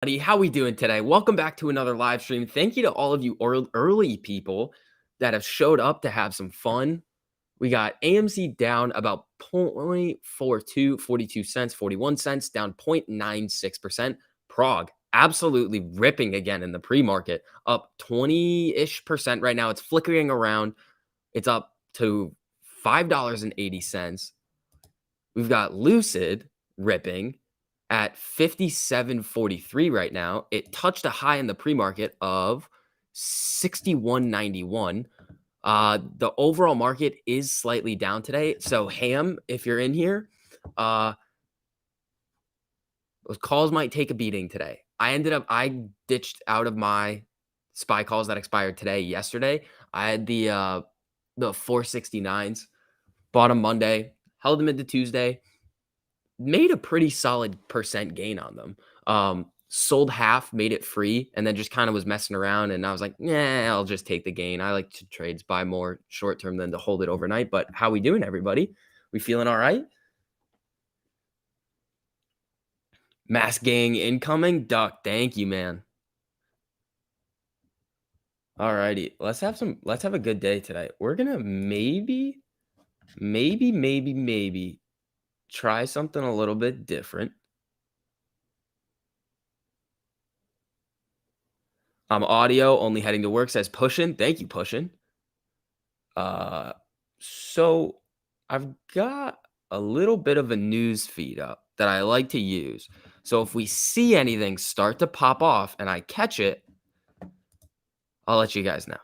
Buddy, how we doing today? Welcome back to another live stream. Thank you to all of you early people that have showed up to have some fun. We got AMC down about 42 cents, 41 cents, down 0.96%. Prog absolutely ripping again in the pre-market, up 20-ish percent right now. It's flickering around. It's up to $5.80. We've got Lucid ripping at 57.43 right now. It touched a high in the pre-market of 61.91. The overall market is slightly down today. So Ham, if you're in here, those calls might take a beating today. I ditched out of my SPY calls that expired yesterday. I had the 469s, bought them Monday, held them into Tuesday, made a pretty solid percent gain on them. Sold half, made it free, and then just kind of was messing around. And I was like, yeah, I'll just take the gain. I like to trades buy more short term than to hold it overnight. But how we doing, everybody? We feeling all right? Mass gang incoming. Duck, thank you, man. All righty. Let's have a good day today. We're gonna maybe try something a little bit different. Audio only heading to work says Pushin. Thank you, Pushin. So I've got a little bit of a news feed up that I like to use. So if we see anything start to pop off and I catch it, I'll let you guys know.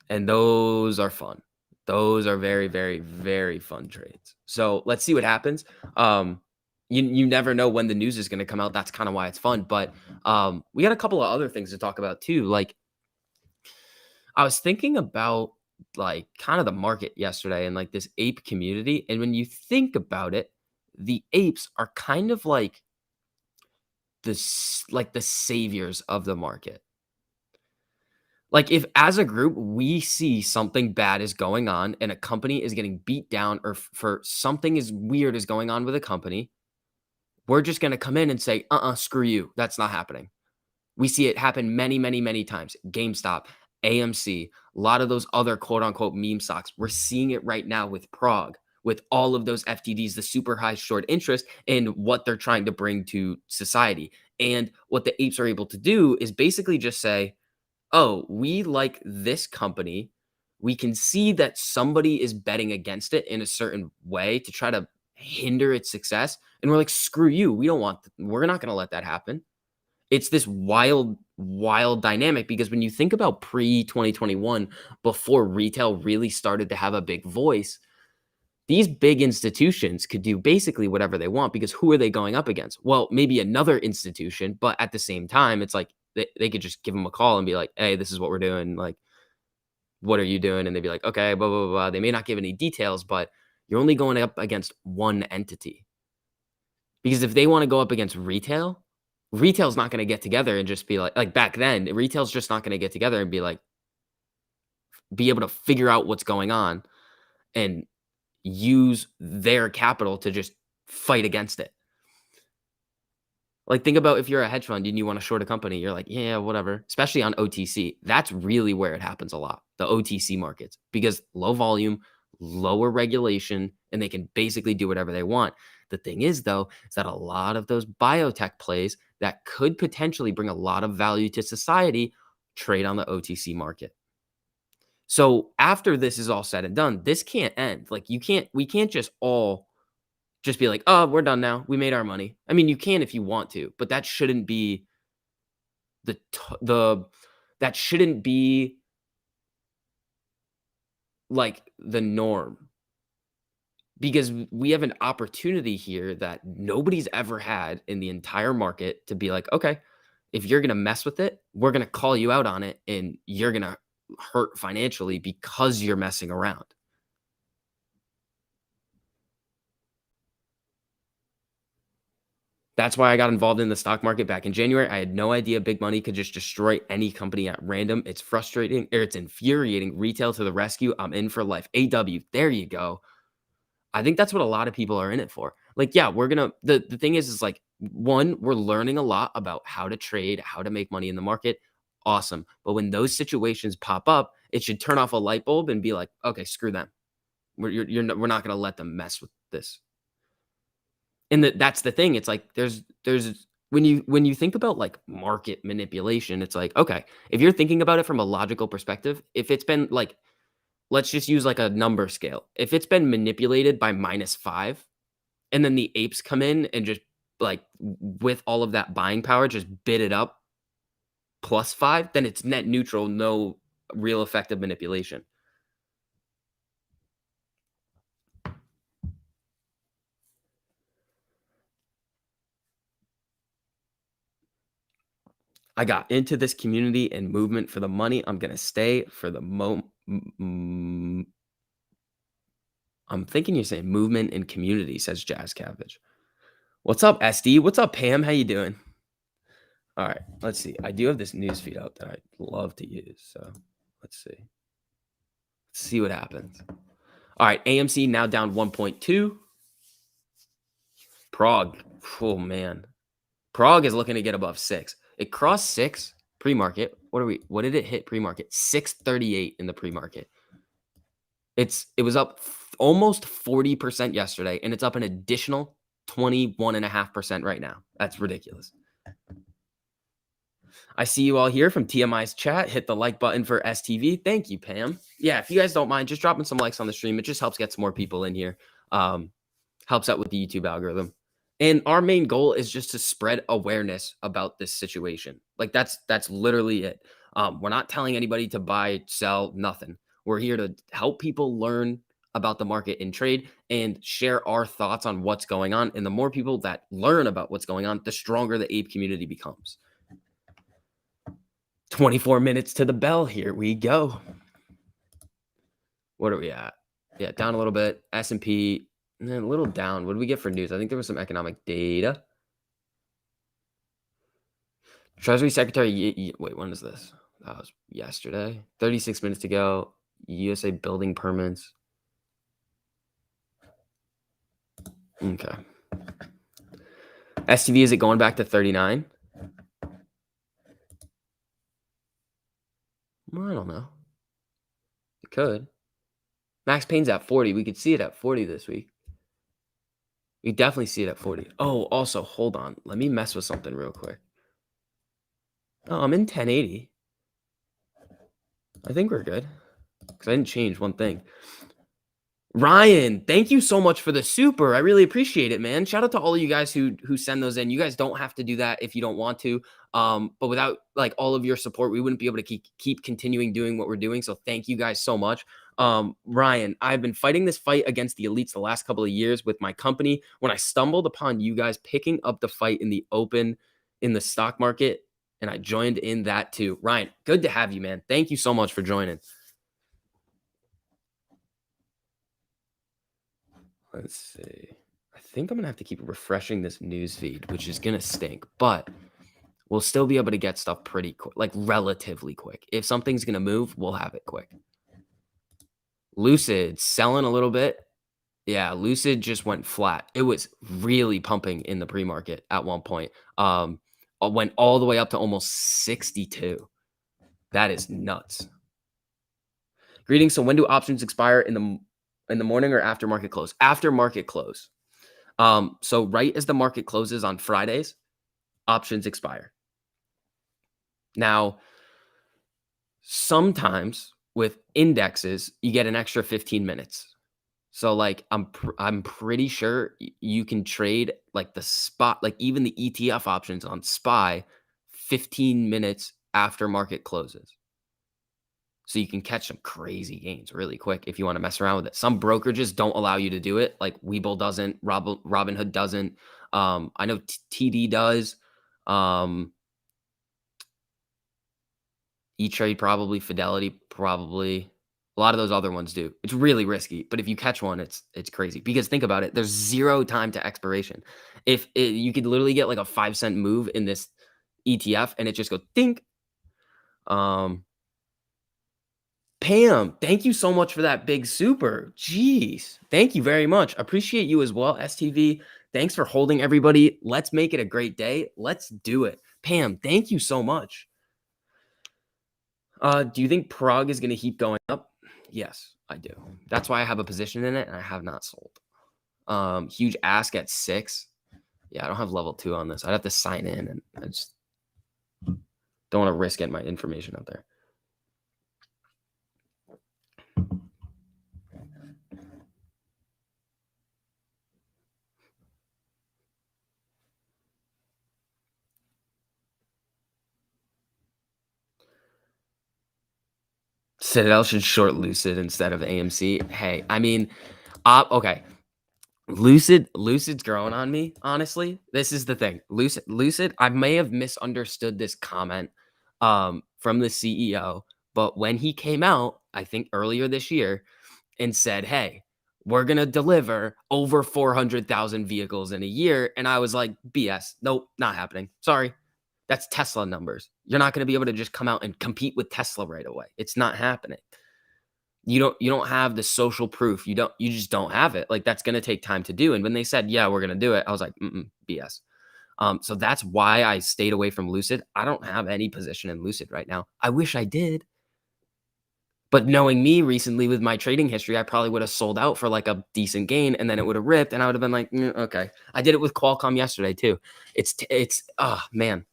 And those are fun. Those are very, very, very fun trades. So let's see what happens. You never know when the news is going to come out. That's kind of why it's fun. But we got a couple of other things to talk about too. Like I was thinking about like kind of the market yesterday and like this ape community. And when you think about it, the apes are kind of like the saviors of the market. Like if as a group we see something bad is going on and a company is getting beat down or for something is weird is going on with a company, we're just going to come in and say, screw you. That's not happening. We see it happen many, many, many times. GameStop, AMC, a lot of those other quote unquote meme stocks. We're seeing it right now with Prog, with all of those FTDs, the super high short interest and what they're trying to bring to society. And what the apes are able to do is basically just say, oh, we like this company. We can see that somebody is betting against it in a certain way to try to hinder its success. And we're like, screw you. We're not going to let that happen. It's this wild, wild dynamic because when you think about pre-2021, before retail really started to have a big voice, these big institutions could do basically whatever they want because who are they going up against? Well, maybe another institution, but at the same time, it's like they could just give them a call and be like, hey, this is what we're doing. Like, what are you doing? And they'd be like, okay, blah, blah, blah. They may not give any details, but you're only going up against one entity. Because if they want to go up against retail's not going to get together and just be like back then, retail's just not going to get together and be like, be able to figure out what's going on and use their capital to just fight against it. Like, think about if you're a hedge fund and you want to short a company, you're like, yeah, whatever, especially on OTC. That's really where it happens a lot, the OTC markets, because low volume, lower regulation, and they can basically do whatever they want. The thing is, though, is that a lot of those biotech plays that could potentially bring a lot of value to society trade on the OTC market. So after this is all said and done, this can't end. Like we can't just all just be like, oh, we're done now. We made our money. I mean, you can if you want to, but that shouldn't be that shouldn't be like the norm. Because we have an opportunity here that nobody's ever had in the entire market to be like, okay, if you're going to mess with it, we're going to call you out on it and you're going to hurt financially because you're messing around. That's why I got involved in the stock market back in January. I had no idea big money could just destroy any company at random. It's frustrating, or it's infuriating. Retail to the rescue. I'm in for life. AW, there you go. I think that's what a lot of people are in it for. Like, yeah, the thing is like one, we're learning a lot about how to trade, how to make money in the market. Awesome. But when those situations pop up, it should turn off a light bulb and be like, okay, screw them. We're not going to let them mess with this. And that's the thing. It's like there's when you think about like market manipulation, it's like, okay, if you're thinking about it from a logical perspective, if it's been like, let's just use like a number scale. If it's been manipulated by -5, and then the apes come in and just like with all of that buying power, just bid it up +5, then it's net neutral, no real effective manipulation. I got into this community and movement for the money. I'm gonna stay for the I'm thinking you're saying movement and community, says Jazz Cabbage. What's up, SD? What's up, Pam? How you doing? All right, let's see. I do have this news feed out that I love to use. So let's see. Let's see what happens. All right, AMC now down 1.2. Prog. Oh man. Prog is looking to get above 6. It crossed 6 pre-market. What did it hit pre-market? 638 in the pre-market. It was up almost 40% yesterday, and it's up an additional 21.5% right now. That's ridiculous. I see you all here from TMI's chat. Hit the like button for STV. Thank you, Pam. Yeah, if you guys don't mind, just dropping some likes on the stream. It just helps get some more people in here. Helps out with the YouTube algorithm. And our main goal is just to spread awareness about this situation. Like that's literally it. We're not telling anybody to buy, sell, nothing. We're here to help people learn about the market and trade and share our thoughts on what's going on. And the more people that learn about what's going on, the stronger the ape community becomes. 24 minutes to the bell. Here we go. What are we at? Yeah, down a little bit. S&P, a little down. What did we get for news? I think there was some economic data. Treasury Secretary, wait, when is this? That was yesterday. 36 minutes to go. USA building permits. Okay. STV, is it going back to 39? Well, I don't know. It could. Max Payne's at 40. We could see it at 40 this week. We definitely see it at 40. Oh, also, hold on. Let me mess with something real quick. Oh, I'm in 1080. I think we're good. Because I didn't change one thing. Ryan, thank you so much for the super. I really appreciate it, man. Shout out to all of you guys who send those in. You guys don't have to do that if you don't want to. But without like all of your support, we wouldn't be able to keep continuing doing what we're doing. So thank you guys so much. Ryan, I've been fighting this fight against the elites the last couple of years with my company. When I stumbled upon you guys picking up the fight in the open in the stock market, and I joined in that too. Ryan, good to have you, man. Thank you so much for joining. Let's see. I think I'm going to have to keep refreshing this news feed, which is going to stink, but we'll still be able to get stuff pretty quick, like relatively quick. If something's going to move, we'll have it quick. Lucid selling a little bit. Yeah, Lucid just went flat. It was really pumping in the pre-market at one point. Went all the way up to almost 62. That is nuts. Greetings. So when do options expire, in the morning or after market close? After market close. So right as the market closes on Fridays, options expire. Now, sometimes with indexes, you get an extra 15 minutes. So like I'm pretty sure you can trade like the spot, like even the ETF options on SPY 15 minutes after market closes. So you can catch some crazy gains really quick if you want to mess around with it. Some brokerages don't allow you to do it. Like Webull doesn't, Robinhood doesn't. I know TD does. E-Trade probably, Fidelity probably. A lot of those other ones do. It's really risky, but if you catch one, it's crazy. Because think about it, there's 0 time to expiration. You could literally get like a 5-cent move in this ETF, and it just goes think. Pam, thank you so much for that big super. Jeez, thank you very much. Appreciate you as well, STV. Thanks for holding, everybody. Let's make it a great day. Let's do it. Pam, thank you so much. Do you think Prog is gonna keep going up? Yes, I do. That's why I have a position in it, and I have not sold. Huge ask at 6. Yeah, I don't have level 2 on this. I'd have to sign in, and I just don't want to risk getting my information out there. Citadel should short Lucid instead of AMC. Hey, I mean, okay. Lucid's growing on me, honestly. This is the thing. Lucid, I may have misunderstood this comment from the CEO, but when he came out, I think earlier this year, and said, "Hey, we're gonna deliver over 400,000 vehicles in a year," and I was like, "BS. Nope, not happening. Sorry. That's Tesla numbers. You're not gonna be able to just come out and compete with Tesla right away. It's not happening." You don't have the social proof. You just don't have it. Like, that's gonna take time to do. And when they said, "Yeah, we're gonna do it," I was like, BS. So that's why I stayed away from Lucid. I don't have any position in Lucid right now. I wish I did. But knowing me recently with my trading history, I probably would have sold out for like a decent gain, and then it would have ripped, and I would have been like, okay. I did it with Qualcomm yesterday too. Oh man,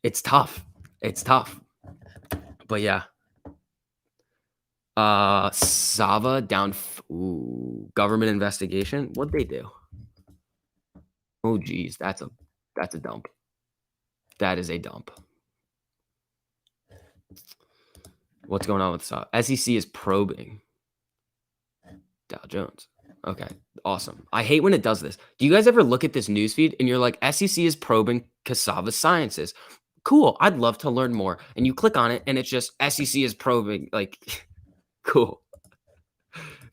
it's tough. It's tough. But yeah. Sava down. Government investigation. What'd they do? Oh, geez, that's a dump. That is a dump. What's going on with SEC is probing Dow Jones. Okay, awesome. I hate when it does this. Do you guys ever look at this newsfeed and you're like, SEC is probing Cassava Sciences? Cool. I'd love to learn more. And you click on it and it's just SEC is probing. Like, cool.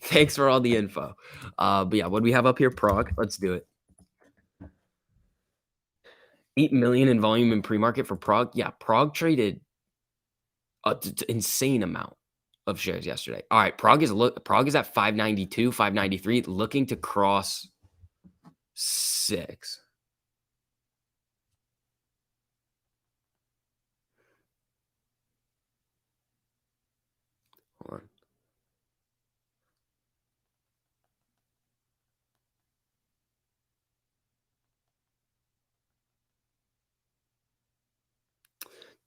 Thanks for all the info. But yeah, what do we have up here? Prog. Let's do it. 8 million in volume in pre-market for Prog. Yeah, Prog traded an insane amount of shares yesterday. All right, Prog is at 592, 593, looking to cross 6. Hold on.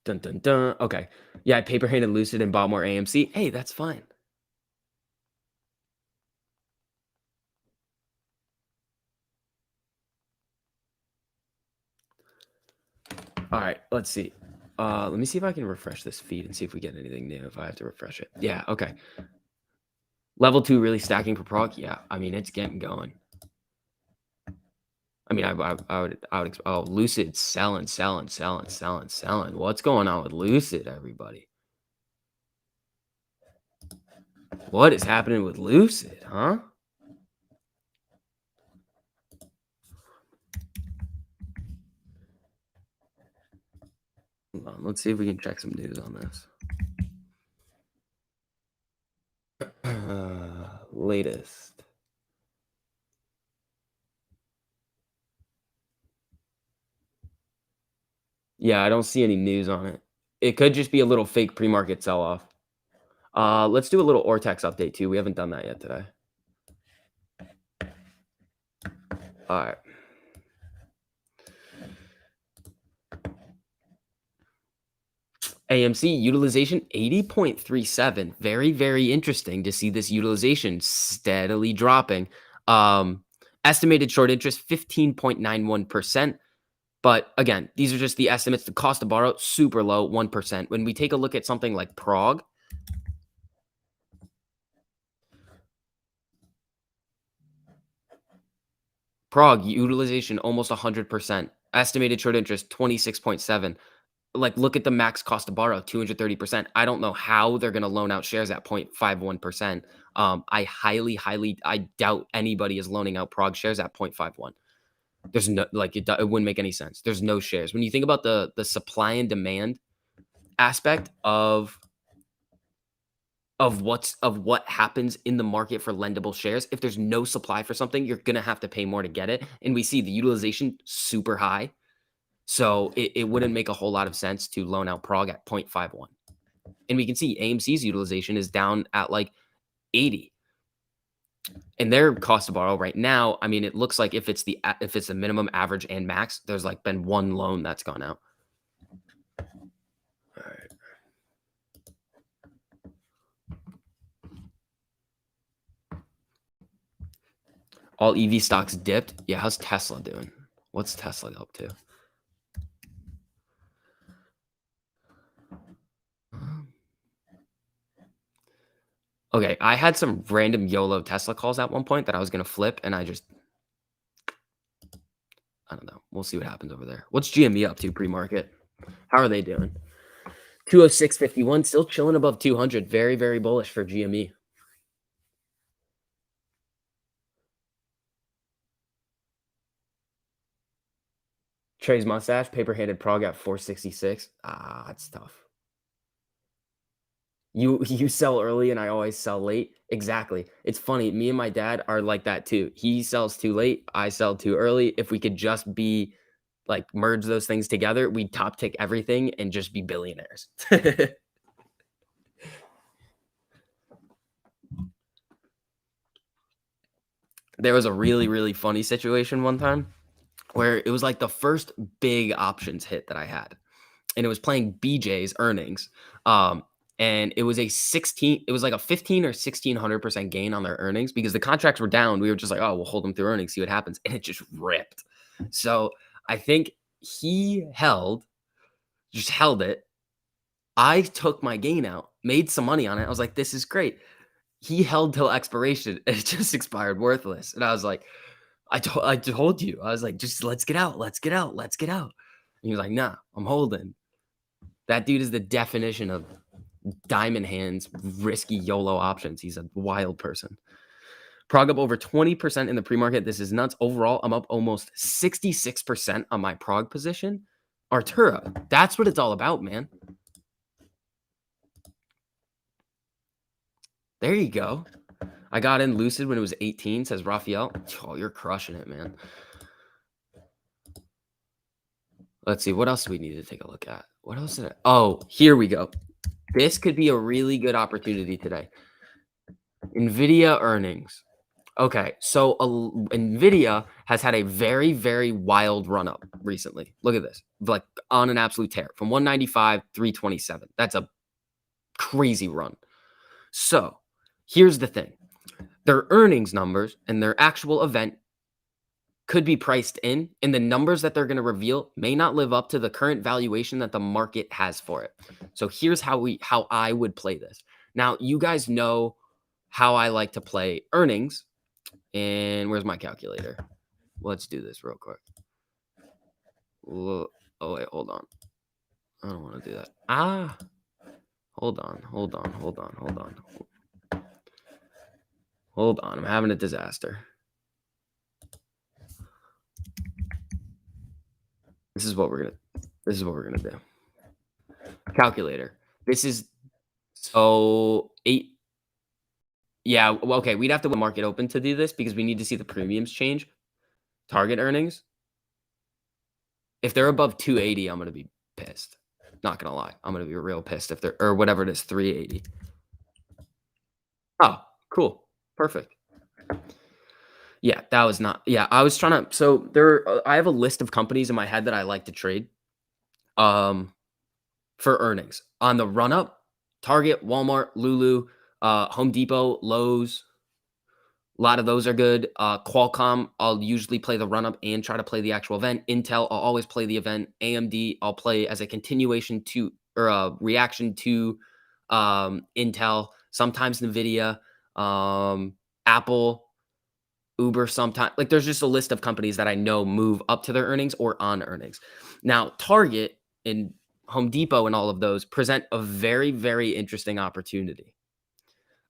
Dun dun dun. Okay. Yeah, I paper handed Lucid and bought more AMC. Hey, that's fine. All right, let's see. Let me see if I can refresh this feed and see if we get anything new if I have to refresh it. Yeah, okay. Level 2 really stacking for Prog? Yeah, I mean, it's getting going. I mean, I would oh, Lucid selling. What's going on with Lucid, everybody? What is happening with Lucid, huh? Hold on, let's see if we can check some news on this. Latest. Yeah, I don't see any news on it. It could just be a little fake pre-market sell-off. Let's do a little Ortex update too. We haven't done that yet today. All right. AMC utilization 80.37. Very, very interesting to see this utilization steadily dropping. Estimated short interest 15.91%. But again, these are just the estimates. The cost to borrow super low, 1%. When we take a look at something like Prog, utilization almost 100%. Estimated short interest 26.7. Like, look at the max cost to borrow, 230%. I don't know how they're going to loan out shares at 0.51%. I doubt anybody is loaning out Prog shares at 0.51. There's no, like, it wouldn't make any sense. There's no shares. When you think about the supply and demand aspect of of what happens in the market for lendable shares. If there's no supply for something, you're gonna have to pay more to get it. And we see the utilization super high. So it wouldn't make a whole lot of sense to loan out Prog at 0.51. And we can see AMC's utilization is down at like 80. And their cost to borrow right now, I mean, it looks like if it's the minimum, average, and max, there's like been one loan that's gone out. All right. All EV stocks dipped. Yeah, how's Tesla doing? What's Tesla up to? Okay, I had some random YOLO Tesla calls at one point that I was going to flip, and I don't know. We'll see what happens over there. What's GME up to pre-market? How are they doing? 206.51, still chilling above 200. Very, very bullish for GME. Trey's mustache, paper-handed Prog at 466. Ah, that's tough. You sell early and I always sell late. Exactly. It's funny. Me and my dad are like that too. He sells too late. I sell too early. If we could just be like merge those things together, we'd top tick everything and just be billionaires. There was a really, really funny situation one time where it was like the first big options hit that I had. And it was playing BJ's earnings. And it was a 15 or 1600% gain on their earnings because the contracts were down. We were just like, oh, we'll hold them through earnings, see what happens. And it just ripped. So I think he just held it. I took my gain out, made some money on it. I was like, this is great. He held till expiration. And it just expired worthless. And I was like, I told you. I was like, just let's get out. Let's get out. Let's get out. And he was like, nah, I'm holding. That dude is the definition of diamond hands, risky YOLO options. He's a wild person. Prog up over 20% in the pre-market. This is nuts. Overall, I'm up almost 66% on my Prog position. Artura, that's what it's all about, man. There you go. I got in Lucid when it was 18, says Raphael. Oh, you're crushing it, man. Let's see. What else do we need to take a look at? What else did I? Oh, here we go. This could be a really good opportunity today. NVIDIA earnings. Okay, so NVIDIA has had a very, very wild run up recently. Look at this, like on an absolute tear from 195, 327. That's a crazy run. So here's the thing. Their earnings numbers and their actual event could be priced in, and the numbers that they're going to reveal may not live up to the current valuation that the market has for it. So here's how I would play this. Now, you guys know how I like to play earnings. And where's my calculator? Let's do this real quick. Oh, wait, hold on. I don't want to do that. Hold on. Hold on. I'm having a disaster. This is what we're gonna do. Calculator. This is so 8. Yeah, well, okay, we'd have to market open to do this because we need to see the premiums change. Target earnings. If they're above 280, I'm gonna be pissed. Not gonna lie, I'm gonna be real pissed if they're or whatever it is, 380. Oh, cool, perfect. Yeah, that was not. Yeah, I was trying to. So there, I have a list of companies in my head that I like to trade. For earnings on the run up. Target, Walmart, Lulu, Home Depot, Lowe's. A lot of those are good. Qualcomm, I'll usually play the run up and try to play the actual event. Intel, I'll always play the event. AMD, I'll play as a continuation to or a reaction to Intel. Sometimes Nvidia, Apple, Uber. Sometimes like there's just a list of companies that I know move up to their earnings or on earnings. Now Target and Home Depot and all of those present a very, very interesting opportunity.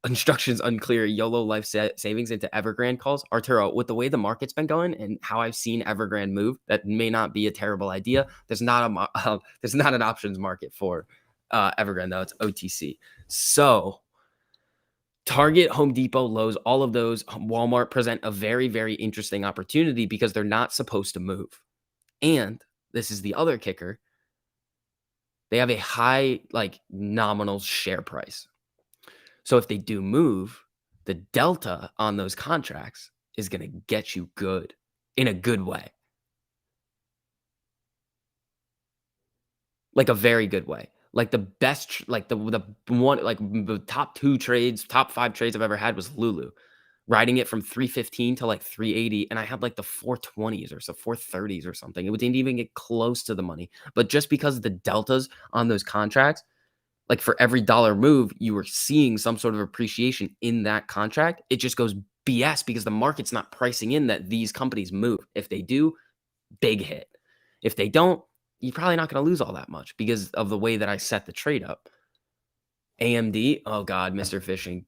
Instructions unclear. YOLO life savings into Evergrande calls. Arturo, with the way the market's been going and how I've seen Evergrande move, that may not be a terrible idea. There's not an options market for Evergrande though. It's OTC. So Target, Home Depot, Lowe's, all of those, Walmart present a very, very interesting opportunity because they're not supposed to move. And this is the other kicker, they have a high, like, nominal share price. So if they do move, the delta on those contracts is gonna get you good, in a good way, like a very good way. Like the best tr like the one like, the top 2 trades, top 5 trades I've ever had was Lulu. Riding it from 315 to, like, 380, and I had, like, the 420s or so 430s or something. It didn't even get close to the money, but just because of the deltas on those contracts, like, for every dollar move, you were seeing some sort of appreciation in that contract. It just goes BS because the market's not pricing in that these companies move. If they do, big hit. If they don't, you're probably not gonna lose all that much because of the way that I set the trade up. AMD, oh god, Mr. Fishing.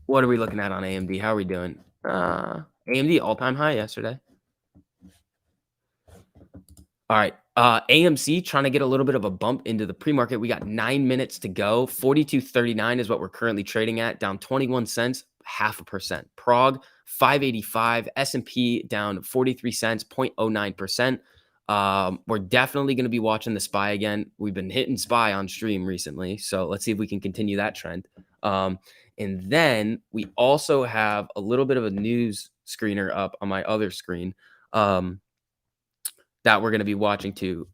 What are we looking at on AMD? How are we doing? AMD all-time high yesterday. All right. AMC trying to get a little bit of a bump into the pre-market. We got 9 minutes to go. 42.39 is what we're currently trading at, down 21 cents, 0.5%. Prog 585, S&P down 43 cents, 0.09%. We're definitely going to be watching the SPY again. We've been hitting SPY on stream recently, so let's see if we can continue that trend. And then we also have a little bit of a news screener up on my other screen. That we're going to be watching too.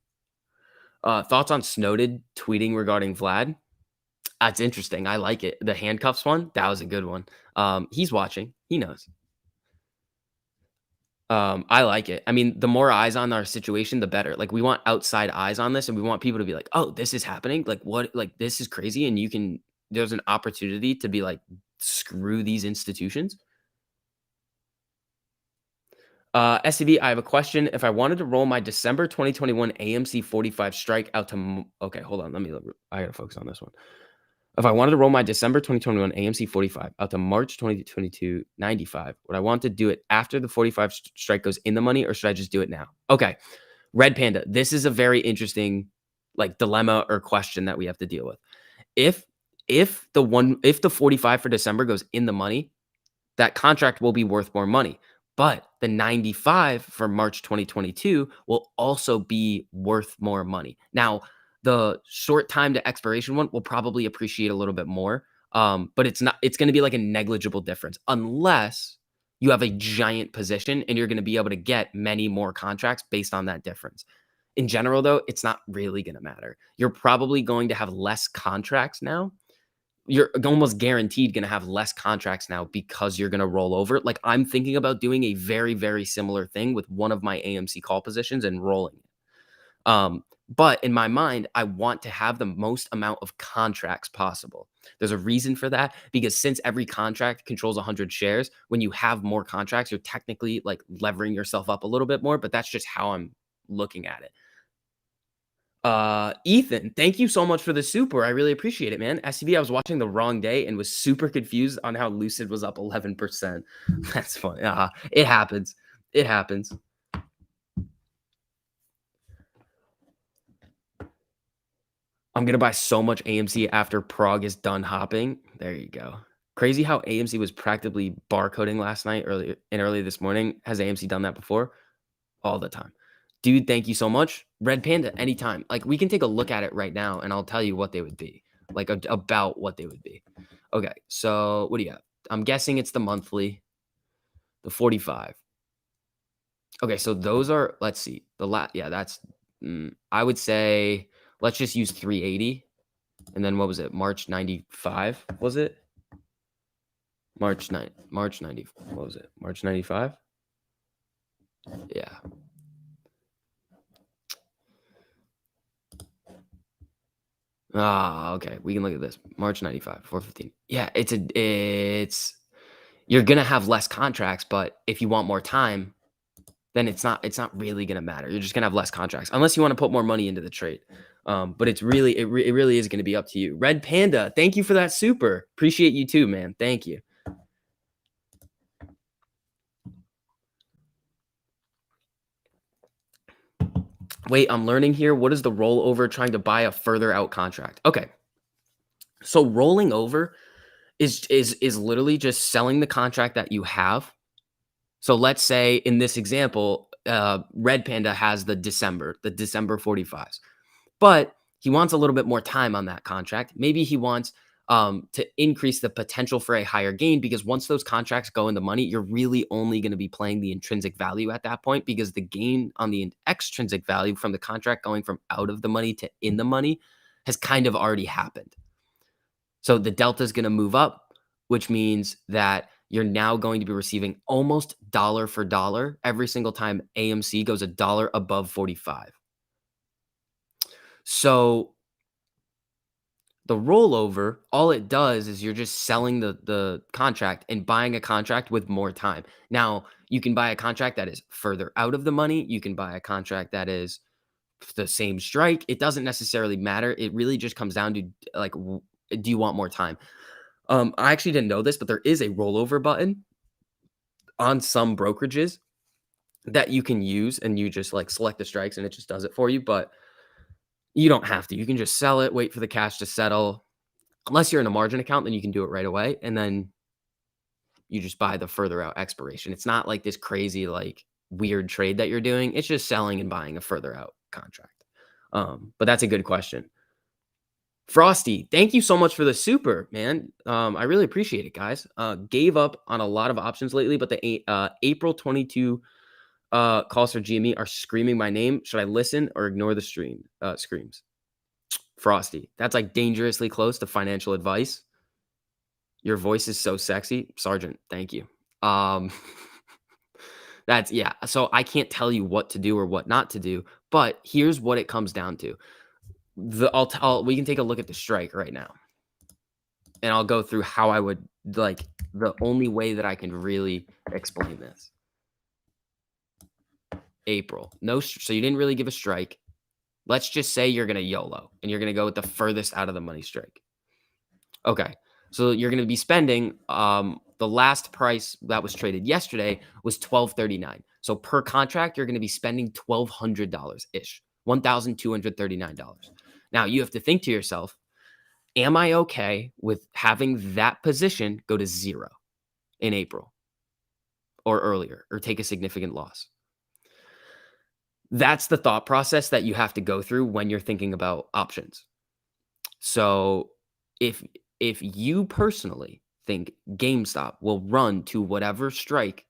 Thoughts on Snowden tweeting regarding Vlad? That's interesting. I like it. The handcuffs one, that was a good one. He's watching. He knows. I like it. I mean, the more eyes on our situation, the better. Like, we want outside eyes on this, and we want people to be like, "Oh, this is happening. Like, what? Like, this is crazy." And you can. There's an opportunity to be like, "Screw these institutions." SCB, I have a question. If I wanted to roll my December 2021 AMC 45 strike out to okay, hold on. Let me look. I gotta focus on this one. If I wanted to roll my December 2021 AMC 45 out to March 2022 95, would I want to do it after the 45 strike goes in the money, or should I just do it now? Okay, Red Panda. This is a very interesting like dilemma or question that we have to deal with. If if the 45 for December goes in the money, that contract will be worth more money. But the 95 for March 2022 will also be worth more money. Now, the short time to expiration one will probably appreciate a little bit more. But it's going to be like a negligible difference unless you have a giant position and you're going to be able to get many more contracts based on that difference. In general, though, it's not really going to matter. You're probably going to have less contracts now, you're almost guaranteed going to have less contracts now because you're going to roll over. Like, I'm thinking about doing a very, very similar thing with one of my AMC call positions and rolling it. But in my mind, I want to have the most amount of contracts possible. There's a reason for that because since every contract controls 100 shares, when you have more contracts, you're technically like levering yourself up a little bit more, but that's just how I'm looking at it. Ethan, thank you so much for the super. I really appreciate it, man. SCB, I was watching the wrong day and was super confused on how Lucid was up 11%. That's funny. It happens. It happens. I'm gonna buy so much AMC after Prog is done hopping. There you go. Crazy how AMC was practically barcoding last night, early this morning. Has AMC done that before? All the time. Dude, thank you so much. Red Panda, anytime. Like, we can take a look at it right now, and I'll tell you what they would be. Like, about what they would be. Okay, so what do you have? I'm guessing it's the monthly, the 45. Okay, so those are, let's see, yeah, that's, I would say, let's just use 380. And then what was it? March 95, was it? March 90, what was it? March 95? Yeah. Okay. We can look at this. March 95, 415. Yeah, it's you're gonna have less contracts, but if you want more time, then it's not really gonna matter. You're just gonna have less contracts unless you want to put more money into the trade. But it really is gonna be up to you. Red Panda, thank you for that super. Appreciate you too, man. Thank you. Wait, I'm learning here. What is the rollover trying to buy a further out contract? Okay. So rolling over, is literally just selling the contract that you have. So let's say in this example, Red Panda has the December 45s, but he wants a little bit more time on that contract. Maybe he wants to increase the potential for a higher gain, because once those contracts go in the money, you're really only going to be playing the intrinsic value at that point, because the gain on the extrinsic value from the contract going from out of the money to in the money has kind of already happened. So the delta is going to move up, which means that you're now going to be receiving almost dollar for dollar every single time AMC goes a dollar above 45. So the rollover, all it does is you're just selling the contract and buying a contract with more time. Now, you can buy a contract that is further out of the money. You can buy a contract that is the same strike. It doesn't necessarily matter. It really just comes down to like, do you want more time? I actually didn't know this, but there is a rollover button on some brokerages that you can use, and you just like select the strikes and it just does it for you. But you don't have to. You can just sell it, wait for the cash to settle. Unless you're in a margin account, then you can do it right away. And then you just buy the further out expiration. It's not like this crazy, like weird trade that you're doing. It's just selling and buying a further out contract. But that's a good question. Frosty, thank you so much for the super, man. I really appreciate it, guys. Gave up on a lot of options lately, but the April 22 calls for GME are screaming my name. Should I listen or ignore the screams? Frosty, that's like dangerously close to financial advice. Your voice is so sexy, Sergeant. Thank you. Um, that's yeah. So I can't tell you what to do or what not to do, but here's what it comes down to. We can take a look at the strike right now, and I'll go through how I would like the only way that I can really explain this. April, no, so you didn't really give a strike. Let's just say you're gonna YOLO and you're gonna go with the furthest out of the money strike. Okay, so you're gonna be spending the last price that was traded yesterday was $12.39. So per contract, you're gonna be spending $1,200 ish, $1,239. Now you have to think to yourself, am I okay with having that position go to zero in April or earlier or take a significant loss? That's the thought process that you have to go through when you're thinking about options. So if you personally think GameStop will run to whatever strike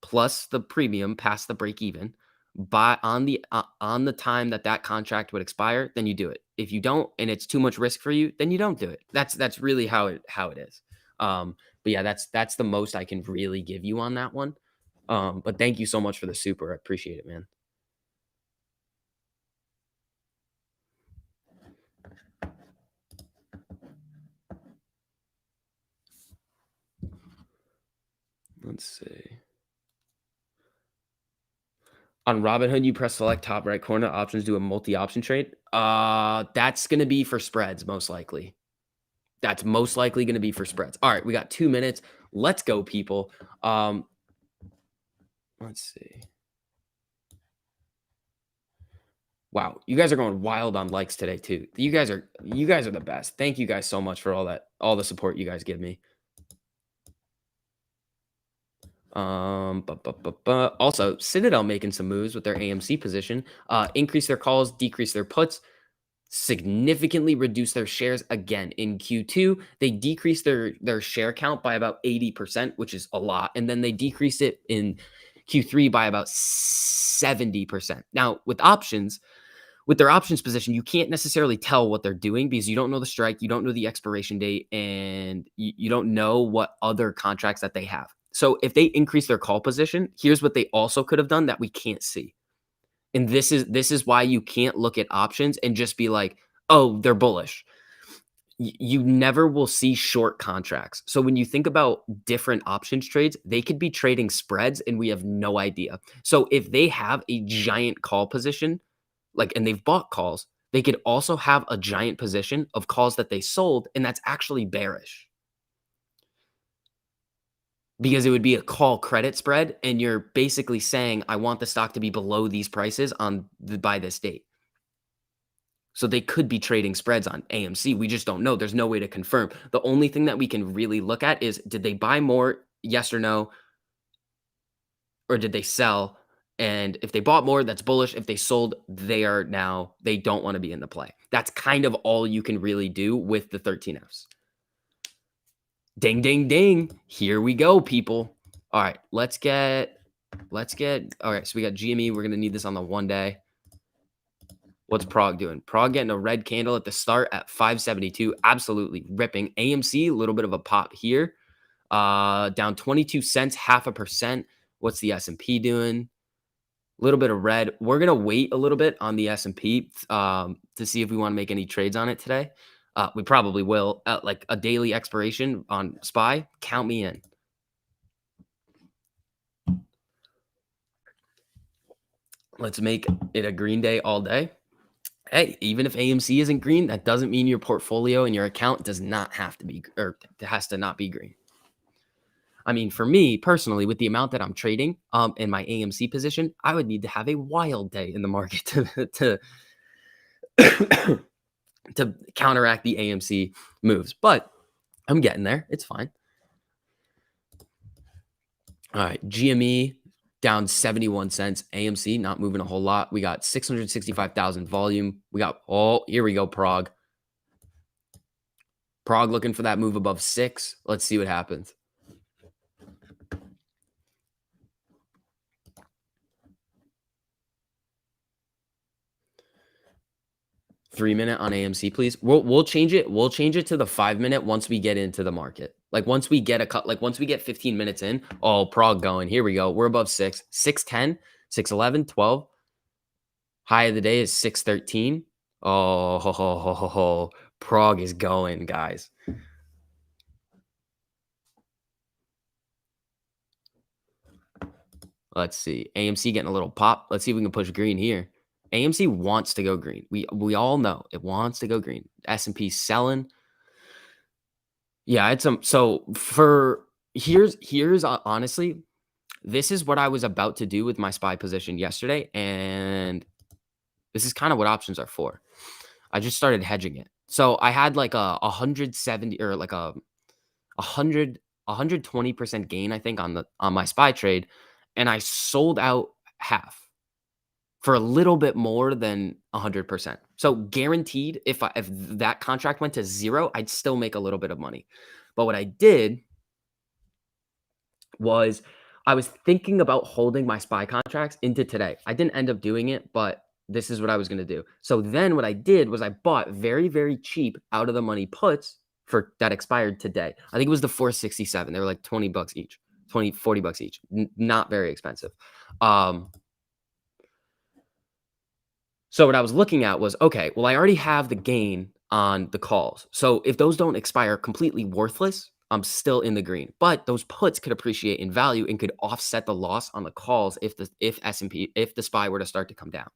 plus the premium past the break even by on the time that contract would expire, then you do it. If you don't and it's too much risk for you, then you don't do it. That's really how it is. But yeah, that's the most I can really give you on that one. But thank you so much for the super. I appreciate it, man. Let's see. On Robinhood, you press select top right corner options, do a multi-option trade. That's gonna be for spreads, most likely. That's most likely gonna be for spreads. All right, we got 2 minutes. Let's go, people. Let's see. Wow, you guys are going wild on likes today too. You guys are the best. Thank you guys so much for all the support you guys give me. Also, Citadel making some moves with their AMC position. Increase their calls, decrease their puts, significantly reduce their shares again in Q2. They decreased their share count by about 80%, which is a lot, and then they decreased it in Q3 by about 70%. Now, with their options position, you can't necessarily tell what they're doing because you don't know the strike, you don't know the expiration date, and you don't know what other contracts that they have. So if they increase their call position, here's what they also could have done that we can't see. And this is why you can't look at options and just be like, oh, they're bullish. You never will see short contracts. So when you think about different options trades, they could be trading spreads and we have no idea. So if they have a giant call position, and they've bought calls, they could also have a giant position of calls that they sold, and that's actually bearish. Because it would be a call credit spread, and you're basically saying, I want the stock to be below these prices by this date. So they could be trading spreads on AMC. We just don't know. There's no way to confirm. The only thing that we can really look at is, did they buy more? Yes or no? Or did they sell? And if they bought more, that's bullish. If they sold, they don't want to be in the play. That's kind of all you can really do with the 13Fs. Ding, ding, ding. Here we go, people. All right, let's get, all right, so we got GME. We're going to need this on the 1 day. What's Prog doing? Prog getting a red candle at the start at 572. Absolutely ripping. AMC, a little bit of a pop here. Down 22 cents, 0.5%. What's the S&P doing? A little bit of red. We're going to wait a little bit on the S&P to see if we want to make any trades on it today. We probably will. Like a daily expiration on SPY, count me in. Let's make it a green day all day. Hey, even if AMC isn't green, that doesn't mean your portfolio and your account does not have to be, or has to not be green. I mean, for me personally, with the amount that I'm trading in my AMC position, I would need to have a wild day in the market to to counteract the AMC moves. But I'm getting there. It's fine. All right, GME down 71 cents. AMC not moving a whole lot. We got 665,000 volume. We got, oh, here we go, Prog. Prog looking for that move above 6. Let's see what happens. Three-minute on AMC, please. We'll change it. We'll change it to the 5-minute once we get into the market. Like once we get once we get 15 minutes in, oh, Prog going. Here we go. We're above 6. 610, 611, 12. High of the day is 613. Oh, ho, ho, ho, ho, ho. Prog is going, guys. Let's see. AMC getting a little pop. Let's see if we can push green here. AMC wants to go green. We all know it wants to go green. S&P selling. Yeah, it's so for here's honestly, this is what I was about to do with my SPY position yesterday, and this is kind of what options are for. I just started hedging it. So I had like a 170 or like a 120% gain, I think, on my SPY trade, and I sold out half for a little bit more than 100%. So guaranteed, if that contract went to 0, I'd still make a little bit of money. But what I did was I was thinking about holding my SPY contracts into today. I didn't end up doing it, but this is what I was going to do. So then what I did was I bought very, very cheap out of the money puts for that expired today. I think it was the 467. They were like $20 each, 20, $40 each. Not very expensive. So what I was looking at was, okay, well, I already have the gain on the calls. So if those don't expire completely worthless, I'm still in the green. But those puts could appreciate in value and could offset the loss on the calls if the SPY were to start to come down.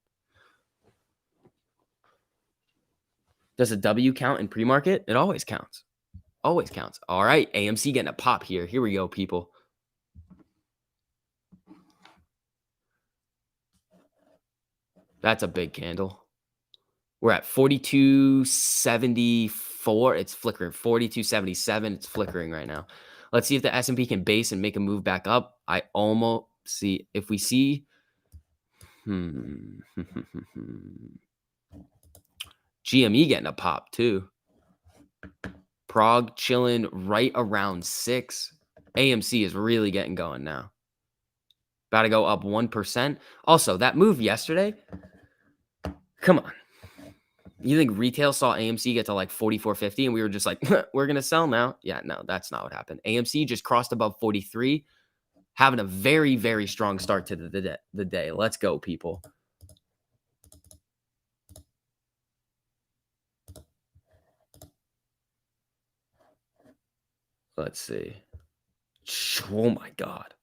Does a W count in pre-market? It always counts. Always counts. All right, AMC getting a pop here. Here we go, people. That's a big candle. We're at 4274. It's flickering. 4277. It's flickering right now. Let's see if the S&P can base and make a move back up. I almost see if we see. GME getting a pop too. Prog chilling right around 6. AMC is really getting going now. About to go up 1%. Also, that move yesterday. Come on. You think retail saw AMC get to like 44.50 and we were just like, we're going to sell now? Yeah, no, that's not what happened. AMC just crossed above 43, having a very, very strong start to the day. Let's go, people. Let's see. Oh, my God.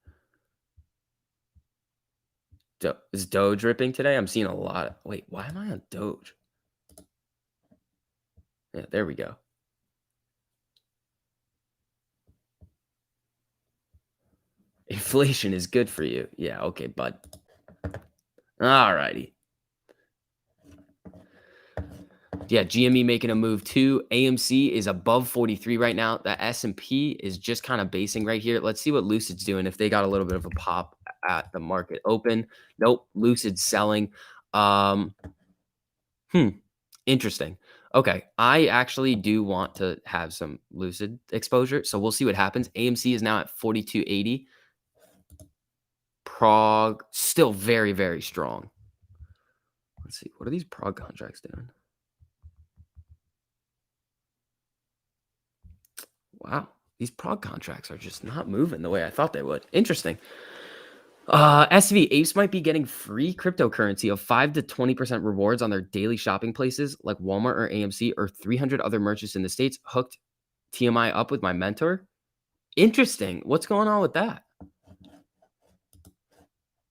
Is Doge ripping today? I'm seeing a lot. Wait, why am I on Doge? Yeah, there we go. Inflation is good for you. Yeah, okay, bud. All righty. Yeah, GME making a move too. AMC is above 43 right now. The S&P is just kind of basing right here. Let's see what Lucid's doing if they got a little bit of a pop at the market open. Nope, Lucid's selling. Um, hmm, interesting. Okay, I actually do want to have some Lucid exposure, so we'll see what happens. AMC is now at 42.80. Prog still very, very strong. Let's see. What are these Prog contracts doing? Wow. These Prog contracts are just not moving the way I thought they would. Interesting. SV Apes might be getting free cryptocurrency of 5 to 20% rewards on their daily shopping places like Walmart or AMC or 300 other merchants in the States. Hooked TMI up with my mentor. Interesting. What's going on with that?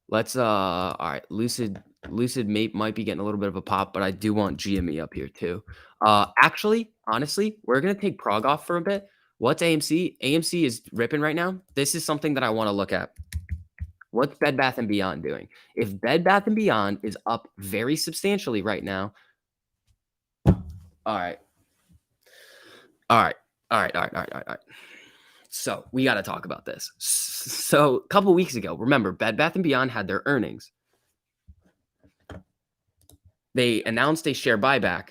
Let's all right, Lucid might be getting a little bit of a pop, but I do want GME up here too. Actually, honestly, we're gonna take Prog off for a bit. What's AMC? AMC is ripping right now. This is something that I want to look at. What's Bed Bath and Beyond doing? If Bed Bath and Beyond is up very substantially right now, all right, all right, all right, all right, all right, all right. All right. So we got to talk about this. So a couple weeks ago, remember, Bed Bath and Beyond had their earnings. They announced a share buyback,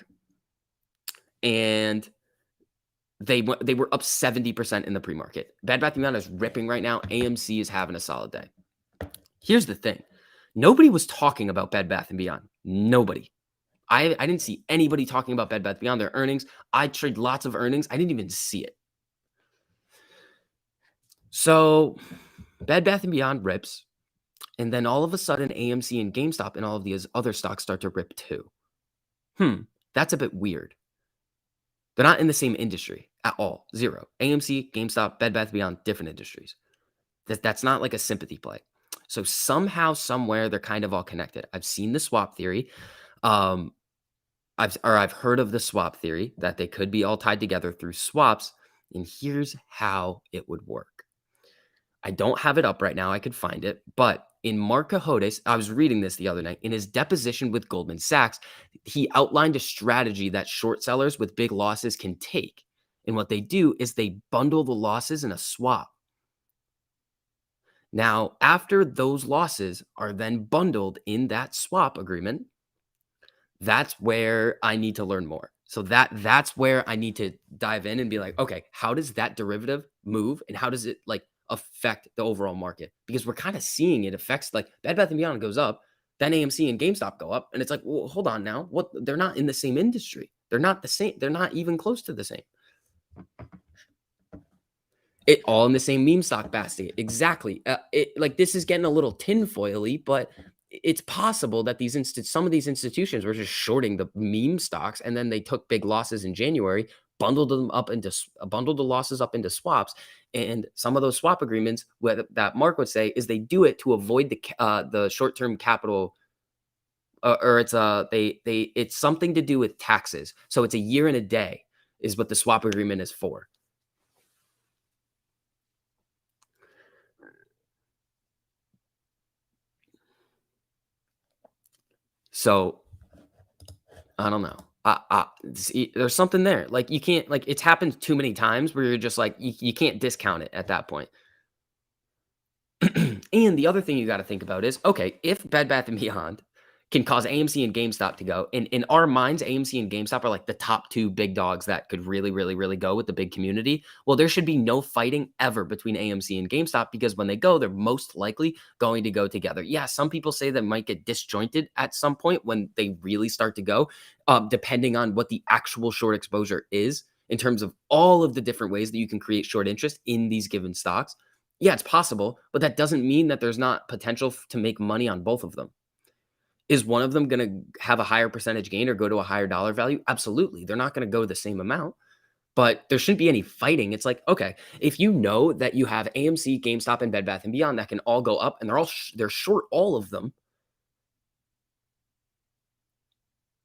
and they were up 70% in the pre-market. Bed Bath & Beyond is ripping right now. AMC is having a solid day. Here's the thing. Nobody was talking about Bed Bath & Beyond. Nobody. I didn't see anybody talking about Bed Bath & Beyond, their earnings. I trade lots of earnings. I didn't even see it. So Bed Bath & Beyond rips, and then all of a sudden AMC and GameStop and all of these other stocks start to rip too. That's a bit weird. They're not in the same industry at all. Zero. AMC, GameStop, Bed Bath & Beyond, different industries. That's not like a sympathy play. So somehow, somewhere, they're kind of all connected. I've seen the swap theory. I've heard of the swap theory that they could be all tied together through swaps. And here's how it would work. I don't have it up right now. I could find it. But in Mark Cahodes, I was reading this the other night. In his deposition with Goldman Sachs, he outlined a strategy that short sellers with big losses can take. And what they do is they bundle the losses in a swap. Now, after those losses are then bundled in that swap agreement, that's where I need to learn more. So that's where I need to dive in and be like, okay, how does that derivative move and how does it like affect the overall market? Because we're kind of seeing it affects like Bed Bath and Beyond goes up, then AMC and GameStop go up, and it's like, well, hold on now, what? They're not in the same industry. They're not the same. They're not even close to the same. It all in the same meme stock basket. Exactly. Like this is getting a little tinfoily, but it's possible that some of these institutions were just shorting the meme stocks, and then they took big losses in January, bundled the losses up into swaps, and some of those swap agreements, what that Mark would say is they do it to avoid the short term capital. Or it's something to do with taxes. So it's a year and a day is what the swap agreement is for. So I don't know. There's something there. Like you can't like it's happened too many times where you're just like you can't discount it at that point. And the other thing you got to think about is okay, if Bed Bath and Beyond can cause AMC and GameStop to go, in our minds, AMC and GameStop are like the top two big dogs that could really, really, really go with the big community. Well, there should be no fighting ever between AMC and GameStop because when they go, they're most likely going to go together. Yeah, some people say that might get disjointed at some point when they really start to go, depending on what the actual short exposure is in terms of all of the different ways that you can create short interest in these given stocks. Yeah, it's possible, but that doesn't mean that there's not potential to make money on both of them. Is one of them going to have a higher percentage gain or go to a higher dollar value? Absolutely. They're not going to go the same amount, but there shouldn't be any fighting. It's like, okay, if you know that you have AMC, GameStop, and Bed Bath & Beyond that can all go up and they're short all of them,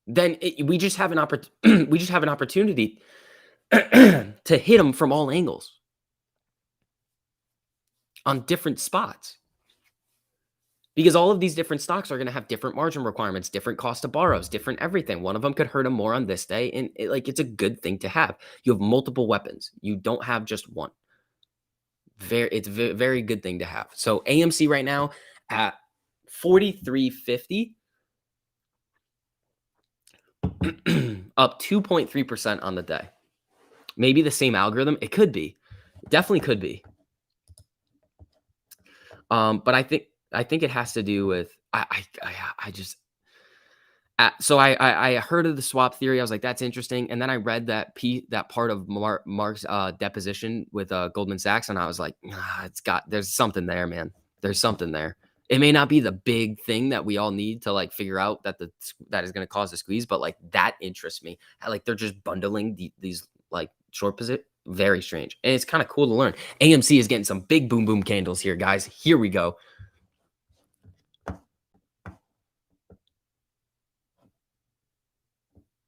then we just have an opportunity to hit them from all angles on different spots. because all of these different stocks are going to have different margin requirements, different cost of borrows, different everything. One of them could hurt them more on this day, and it's a good thing to have. You have multiple weapons. You don't have just one. It's a very good thing to have. So AMC right now at 43.50, up 2.3% on the day. Maybe the same algorithm. It could be. Definitely could be. But I think it has to do with I just so I heard of the swap theory. I was like, that's interesting. And then I read that part of Mark's deposition with Goldman Sachs, and I was like, there's something there, man. There's something there. It may not be the big thing that we all need to like figure out that that is going to cause the squeeze, but like that interests me. How, like they're just bundling these like short position. Very strange, and it's kind of cool to learn. AMC is getting some big boom boom candles here, guys. Here we go.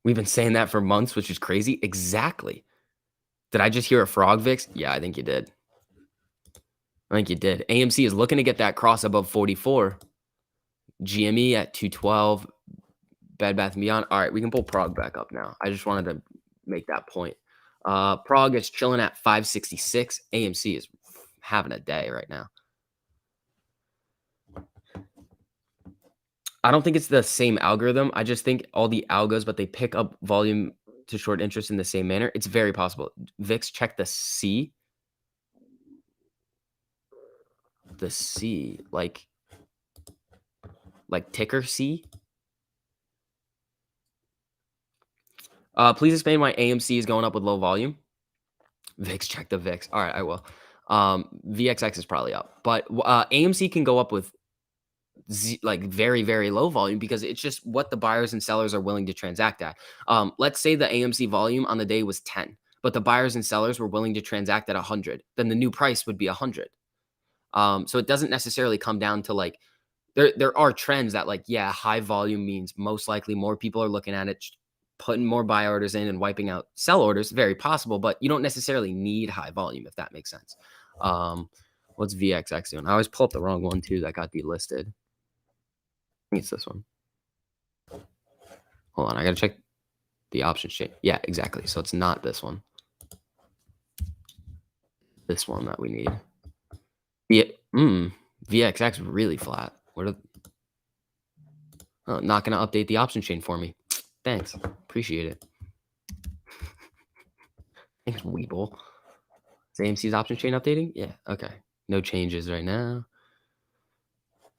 We've been saying that for months, which is crazy. Exactly. Did I just hear a frog VIX? Yeah, I think you did. I think you did. AMC is looking to get that cross above 44. GME at 212. Bed Bath & Beyond. All right, we can pull Prog back up now. I just wanted to make that point. Prog is chilling at 566. AMC is having a day right now. I don't think it's the same algorithm. I just think all the algos, but they pick up volume to short interest in the same manner. It's very possible. VIX, check the C. The C, like ticker C. Please explain why AMC is going up with low volume. VIX, check the VIX. All right, I will. VXX is probably up, but AMC can go up with like very, very low volume because it's just what the buyers and sellers are willing to transact at. Let's say the AMC volume on the day was 10, but the buyers and sellers were willing to transact at 100. Then the new price would be 100. So it doesn't necessarily come down to like there are trends that like, yeah, high volume means most likely more people are looking at it, putting more buy orders in and wiping out sell orders. Very possible, but you don't necessarily need high volume if that makes sense. What's VXX doing? I always pull up the wrong one too that got delisted. I think it's this one. Hold on, I gotta check the options chain. Yeah, exactly. So it's not this one. This one that we need. VXX really flat. Not gonna update the option chain for me. Thanks, appreciate it. Thanks, Weeble. Is AMC's option chain updating? Yeah. Okay. No changes right now.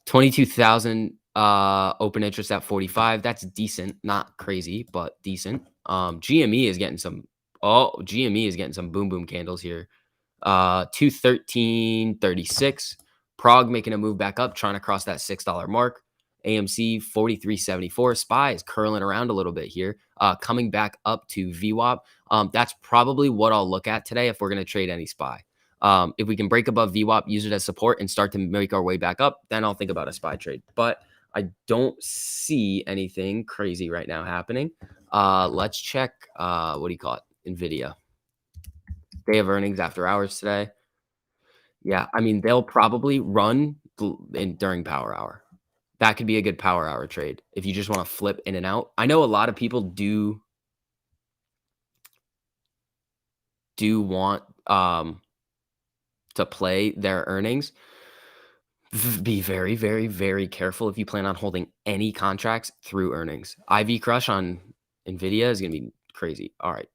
22,000 open interest at 45. That's decent. Not crazy, but decent. GME is getting some. GME is getting some boom boom candles here. 213.36. Prog making a move back up, trying to cross that $6 mark. AMC 43.74. SPY is curling around a little bit here, coming back up to VWAP. That's probably what I'll look at today if we're going to trade any SPY. If we can break above VWAP, use it as support, and start to make our way back up, then I'll think about a SPY trade. But I don't see anything crazy right now happening. Let's check, what do you call it? NVIDIA. They have earnings after hours today. Yeah, I mean, they'll probably run during power hour. That could be a good power hour trade if you just want to flip in and out. I know a lot of people do want to play their earnings. Be very, very, very careful if you plan on holding any contracts through earnings. IV crush on NVIDIA is going to be crazy. All right,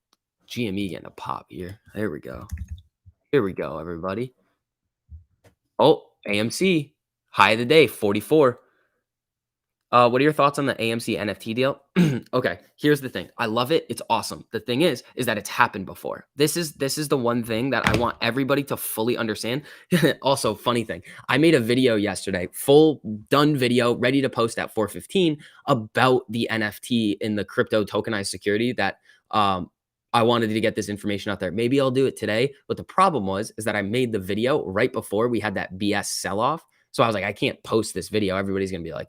GME getting a pop here. There we go. Here we go, everybody. Oh, AMC, high of the day, 44. What are your thoughts on the AMC NFT deal? Okay, here's the thing. I love it. It's awesome. The thing is that it's happened before. This is the one thing that I want everybody to fully understand. Also, funny thing. I made a video yesterday, full done video, ready to post at 4:15 about the NFT in the crypto tokenized security that I wanted to get this information out there. Maybe I'll do it today. But the problem is that I made the video right before we had that BS sell-off. So I was like, I can't post this video. Everybody's going to be like,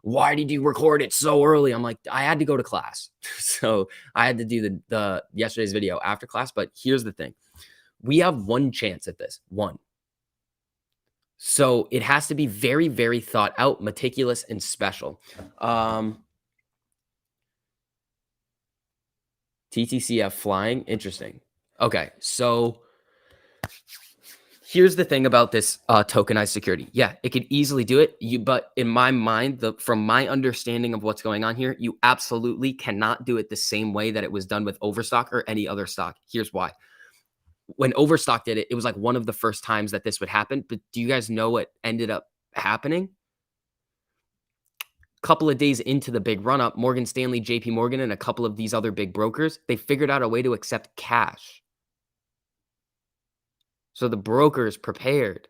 why did you record it so early? I'm like, I had to go to class. So I had to do the yesterday's video after class. But here's the thing. We have one chance at this. One. So it has to be very, very thought out, meticulous, and special. TTCF flying, interesting. Okay, so here's the thing about this tokenized security. Yeah, it could easily do it. But in my mind, from my understanding of what's going on here, you absolutely cannot do it the same way that it was done with Overstock or any other stock. Here's why. When Overstock did it, it was like one of the first times that this would happen. But do you guys know what ended up happening? Couple of days into the big run up, Morgan Stanley, JP Morgan, and a couple of these other big brokers, they figured out a way to accept cash. So the brokers prepared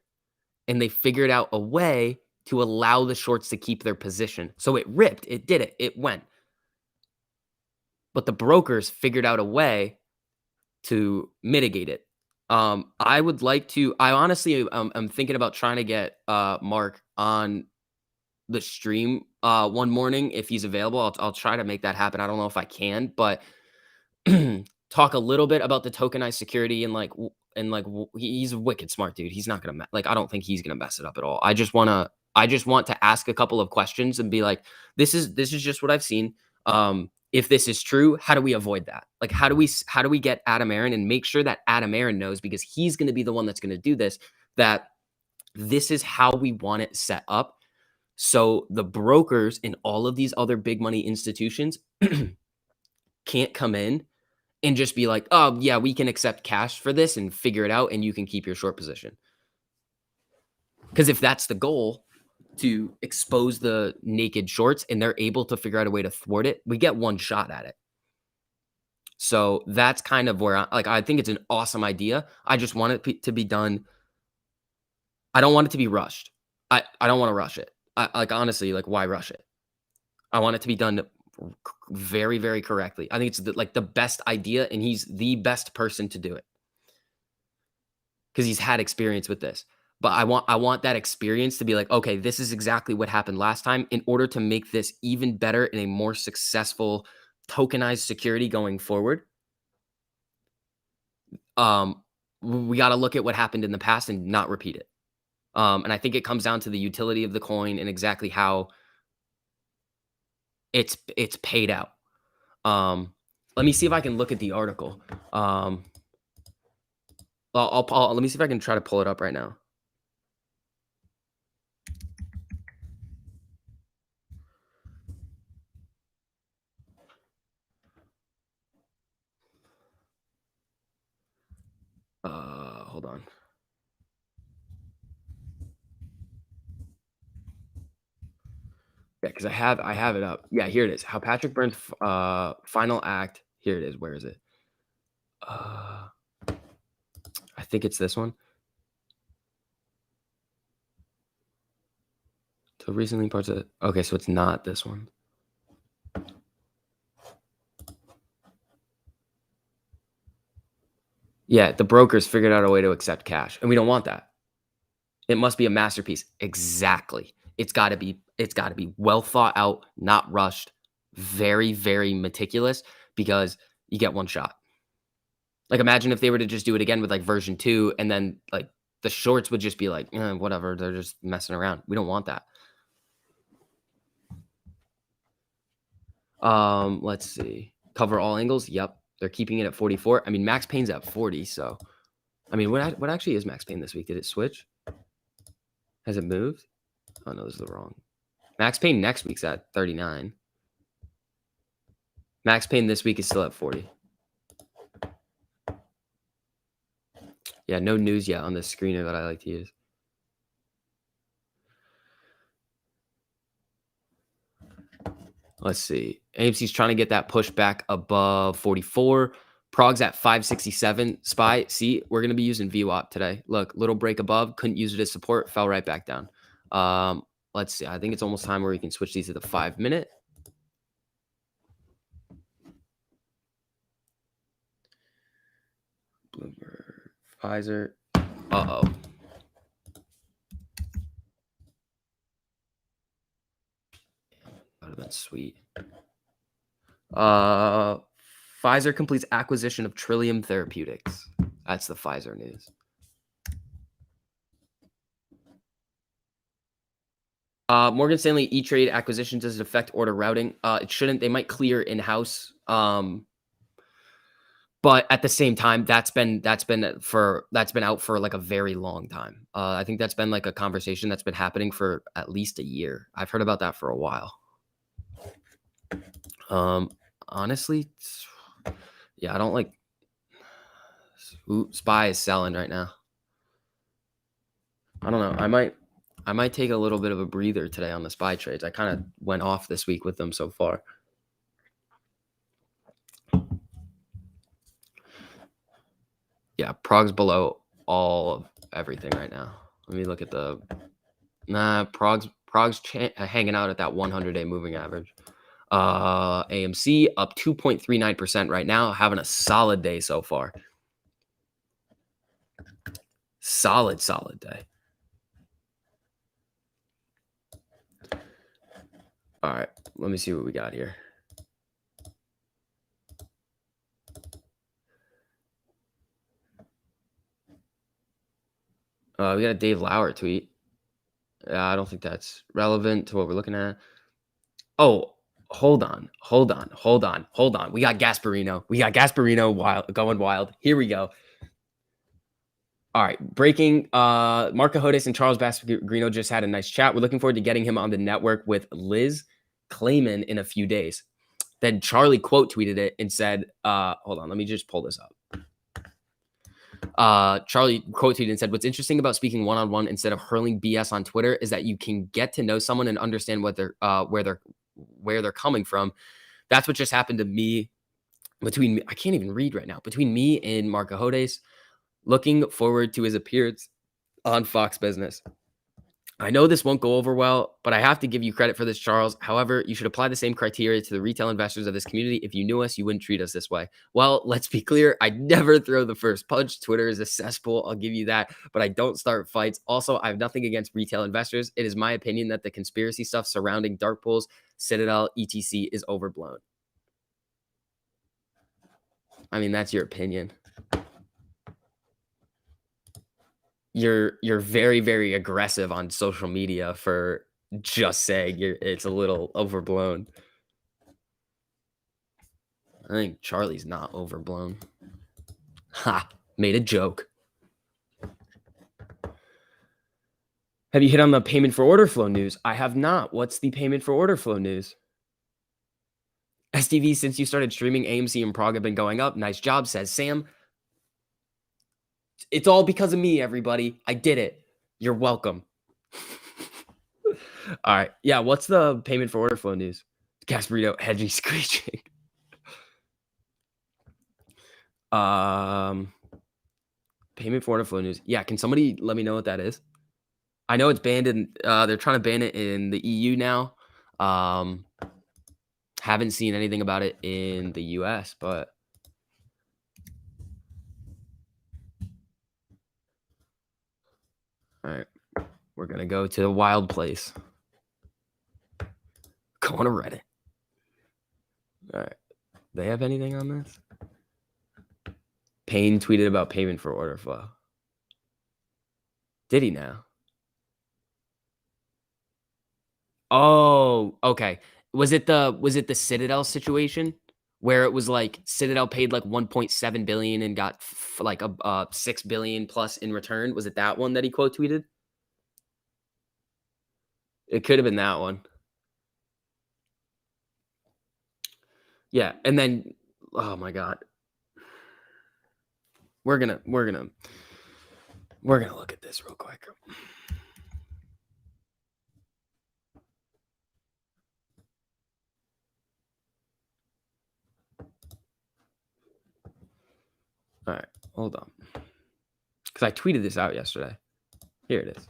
and they figured out a way to allow the shorts to keep their position. So it ripped, it did it, it went. But the brokers figured out a way to mitigate it. I would like to, I honestly, I'm thinking about trying to get Mark on the stream one morning if he's available. I'll try to make that happen. I don't know if I can, but talk a little bit about the tokenized security and he's a wicked smart dude. He's not gonna I don't think he's gonna mess it up at all. I just want to ask a couple of questions and be like, this is just what I've seen. If this is true, how do we avoid that? Like, how do we get Adam Aaron and make sure that Adam Aaron knows, because he's going to be the one that's going to do this, that this is how we want it set up. So the brokers and all of these other big money institutions can't come in and just be like, oh, yeah, we can accept cash for this and figure it out and you can keep your short position. Because if that's the goal, to expose the naked shorts and they're able to figure out a way to thwart it, we get one shot at it. So that's kind of where I think it's an awesome idea. I just want it to be done. I don't want it to be rushed. I don't want to rush it. Honestly, why rush it? I want it to be done very, very correctly. I think it's the best idea, and he's the best person to do it because he's had experience with this. But I want that experience to be like, okay, this is exactly what happened last time. In order to make this even better and a more successful tokenized security going forward, we got to look at what happened in the past and not repeat it. And I think it comes down to the utility of the coin and exactly how it's paid out. Let me see if I can look at the article. Let me see if I can try to pull it up right now. Hold on. Yeah, because I have it up. Yeah, here it is. How Patrick Burns' final act. Here it is. Where is it? I think it's this one. So recently parts of it. Okay, so it's not this one. Yeah, the brokers figured out a way to accept cash, and we don't want that. It must be a masterpiece. Exactly. It's got to be well thought out, not rushed, very, very meticulous, because you get one shot. Imagine if they were to just do it again with version 2, and then the shorts would just be whatever, they're just messing around. We don't want that. Let's see. Cover all angles. Yep. They're keeping it at 44. I mean, Max Payne's at 40, so I mean, what actually is Max Payne this week? Did it switch? Has it moved? Oh no, this is the wrong. Max Payne next week's at 39. Max Payne this week is still at 40. Yeah, no news yet on the screener that I like to use. Let's see. AMC's trying to get that push back above 44. Prog's at 567. SPY, see, we're going to be using VWAP today. Look, little break above. Couldn't use it as support. Fell right back down. Let's see. I think it's almost time where we can switch these to the 5-minute. Bloomberg, Pfizer. Uh-oh. That would have been sweet. Pfizer completes acquisition of Trillium Therapeutics. That's the Pfizer news. Morgan Stanley E-Trade acquisition, does it affect order routing? It shouldn't. They might clear in-house. But at the same time, that's been out for like a very long time. I think that's been like a conversation that's been happening for at least a year. I've heard about that for a while. Honestly, yeah, I don't like. Ooh, SPY is selling right now. I don't know. I might take a little bit of a breather today on the SPY trades. I kind of went off this week with them so far. Yeah, Prog's below all of everything right now. Let me look at the. Prog's hanging out at that 100-day moving average. AMC up 2.39% right now, having a solid day so far. Solid day. All right, let me see what we got here. We got a Dave Lauer tweet. I don't think that's relevant to what we're looking at. Oh, hold on. We got Gasparino going wild. Here we go. All right, breaking. Marco Hodes and Charles Gasparino just had a nice chat. We're looking forward to getting him on the network with Liz Clayman in a few days. Then Charlie quote tweeted it and said, hold on, let me just pull this up. Charlie quote tweeted and said, "What's interesting about speaking one-on-one instead of hurling BS on Twitter is that you can get to know someone and understand what they're where they're coming from. That's what just happened to me I can't even read right now. Between me and Marco Hodes. Looking forward to his appearance on Fox Business. I know this won't go over well, but I have to give you credit for this, Charles. However, you should apply the same criteria to the retail investors of this community. If you knew us, you wouldn't treat us this way." Well, let's be clear. I never throw the first punch. Twitter is a cesspool. I'll give you that, but I don't start fights. Also, I have nothing against retail investors. It is my opinion that the conspiracy stuff surrounding dark pools, Citadel, etc. is overblown. I mean, that's your opinion. You're very, very aggressive on social media for just saying it's a little overblown. I think Charlie's not overblown. Ha! Made a joke. Have you hit on the payment for order flow news? I have not. What's the payment for order flow news? STV, since you started streaming, AMC and Prog have been going up. Nice job, says Sam. It's all because of me, everybody. I did it. You're welcome. All right. Yeah, what's the payment for order flow news? Gasparino, hedgy screeching. Payment for order flow news. Yeah, can somebody let me know what that is? I know it's banned in they're trying to ban it in the EU now. Haven't seen anything about it in the US, but all right. We're going to go to the wild place. Going to Reddit. All right. They have anything on this? Payne tweeted about payment for order flow. Did he now? Oh, okay. Was it the Citadel situation where it was like Citadel paid like 1.7 billion and got like a 6 billion plus in return? Was it that one that he quote tweeted? It could have been that one. Yeah, and then oh my god. We're gonna look at this real quick. All right, hold on. Because I tweeted this out yesterday. Here it is.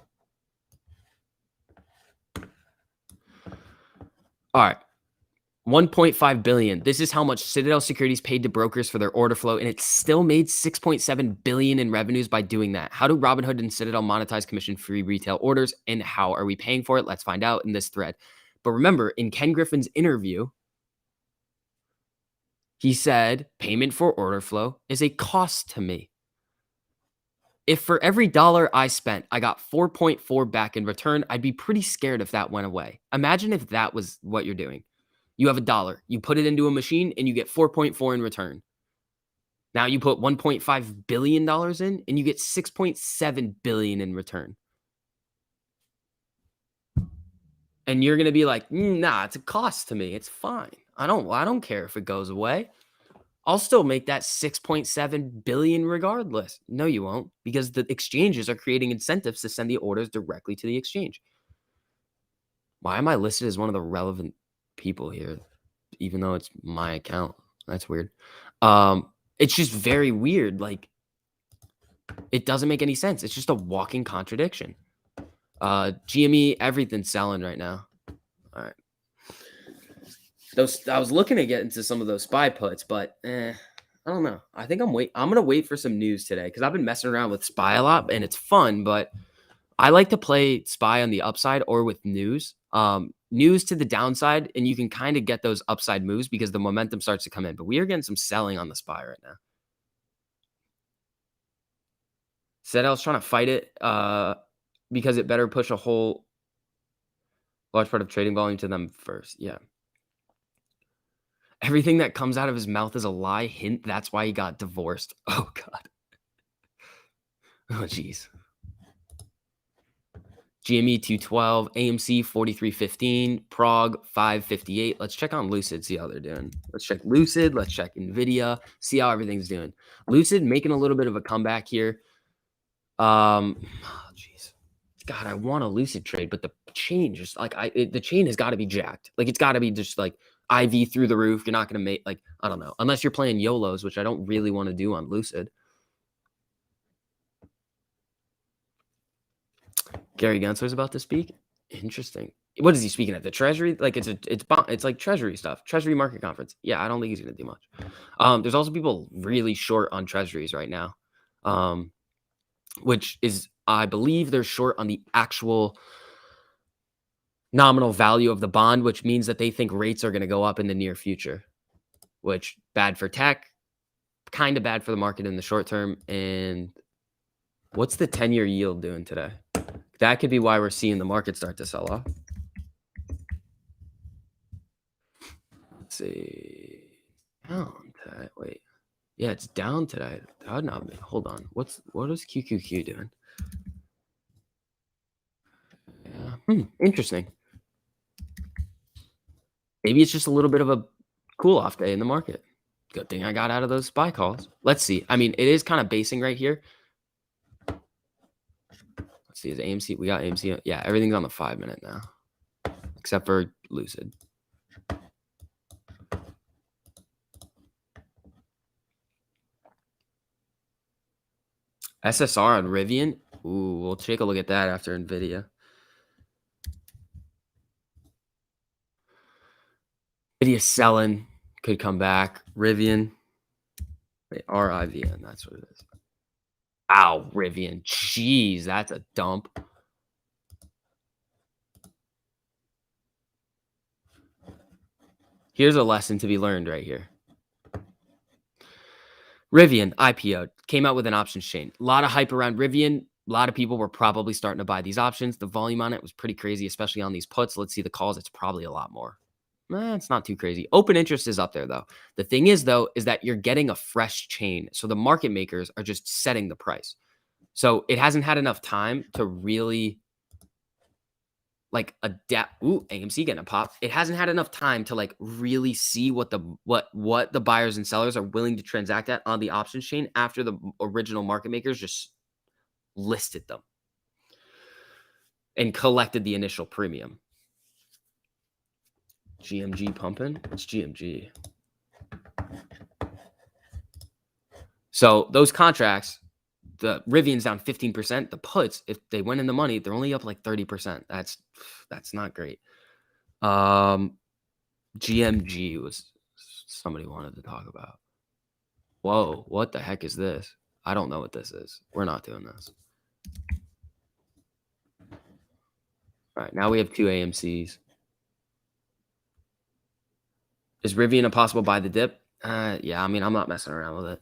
All right. 1.5 billion. This is how much Citadel Securities paid to brokers for their order flow, and it still made 6.7 billion in revenues by doing that. How do Robinhood and Citadel monetize commission-free retail orders, and how are we paying for it? Let's find out in this thread. But remember, in Ken Griffin's interview, he said payment for order flow is a cost to me. if for every dollar I spent, I got 4.4 back in return, I'd be pretty scared if that went away. Imagine if that was what you're doing. You have a dollar, you put it into a machine, and you get 4.4 in return. Now you put $1.5 billion in, and you get 6.7 billion in return. And you're gonna be like, nah, it's a cost to me. It's fine. I don't care if it goes away. I'll still make that 6.7 billion regardless. No, you won't, because the exchanges are creating incentives to send the orders directly to the exchange. Why am I listed as one of the relevant people here, even though it's my account? That's weird. It's just very weird. Like, it doesn't make any sense. It's just a walking contradiction. GME, everything's selling right now. All right. I was looking to get into some of those SPY puts, but I don't know. I think I'm gonna wait for some news today because I've been messing around with SPY a lot and it's fun, but I like to play SPY on the upside or with news. News to the downside, and you can kind of get those upside moves because the momentum starts to come in. But we are getting some selling on the SPY right now. Said I was trying to fight it because it better push a whole large part of trading volume to them first. Yeah. Everything that comes out of his mouth is a lie. Hint, that's why he got divorced. Oh, God. Oh, jeez. GME 212, AMC 4315, Prog 558. Let's check on Lucid, see how they're doing. Let's check Lucid. Let's check NVIDIA, see how everything's doing. Lucid making a little bit of a comeback here. Oh, jeez. God, I want a Lucid trade, but the chain just like the chain has got to be jacked. Like, it's got to be just like IV through the roof. You're not going to make, like, I don't know, unless you're playing YOLOs, which I don't really want to do on Lucid. Gary Gensler's about to speak. Interesting. What is he speaking at? The Treasury? Like, it's like Treasury stuff. Treasury market conference. Yeah, I don't think he's going to do much. There's also people really short on Treasuries right now, which is, I believe they're short on the actual nominal value of the bond, which means that they think rates are going to go up in the near future, which bad for tech, kind of bad for the market in the short term. And what's the 10-year yield doing today? That could be why we're seeing the market start to sell off. Let's see. Down today. Wait. Yeah, it's down today. That would not be. Hold on. What is QQQ doing? Yeah. Interesting. Maybe it's just a little bit of a cool-off day in the market. Good thing I got out of those SPY calls. Let's see. I mean, it is kind of basing right here. Let's see. Is AMC? We got AMC. Yeah, everything's on the 5-minute now, except for Lucid. SSR on Rivian. Ooh, we'll take a look at that after NVIDIA. NVIDIA selling. Could come back. Rivian. Wait, RIVN. That's what it is. Ow, Rivian. Jeez, that's a dump. Here's a lesson to be learned right here. Rivian IPO came out with an options chain. A lot of hype around Rivian. A lot of people were probably starting to buy these options. The volume on it was pretty crazy, especially on these puts. Let's see the calls. It's probably a lot more. It's not too crazy. Open interest is up there, though. The thing is, though, is that you're getting a fresh chain. So the market makers are just setting the price. So it hasn't had enough time to really like adapt. Ooh, AMC getting a pop. It hasn't had enough time to like really see what the buyers and sellers are willing to transact at on the options chain after the original market makers just listed them and collected the initial premium. GMG pumping? It's GMG. So those contracts, the Rivian's down 15%. The puts, if they went in the money, they're only up like 30%. That's not great. GMG was somebody wanted to talk about. Whoa, what the heck is this? I don't know what this is. We're not doing this. All right, now we have 2 AMCs. Is Rivian a possible buy the dip? Yeah, I mean, I'm not messing around with it.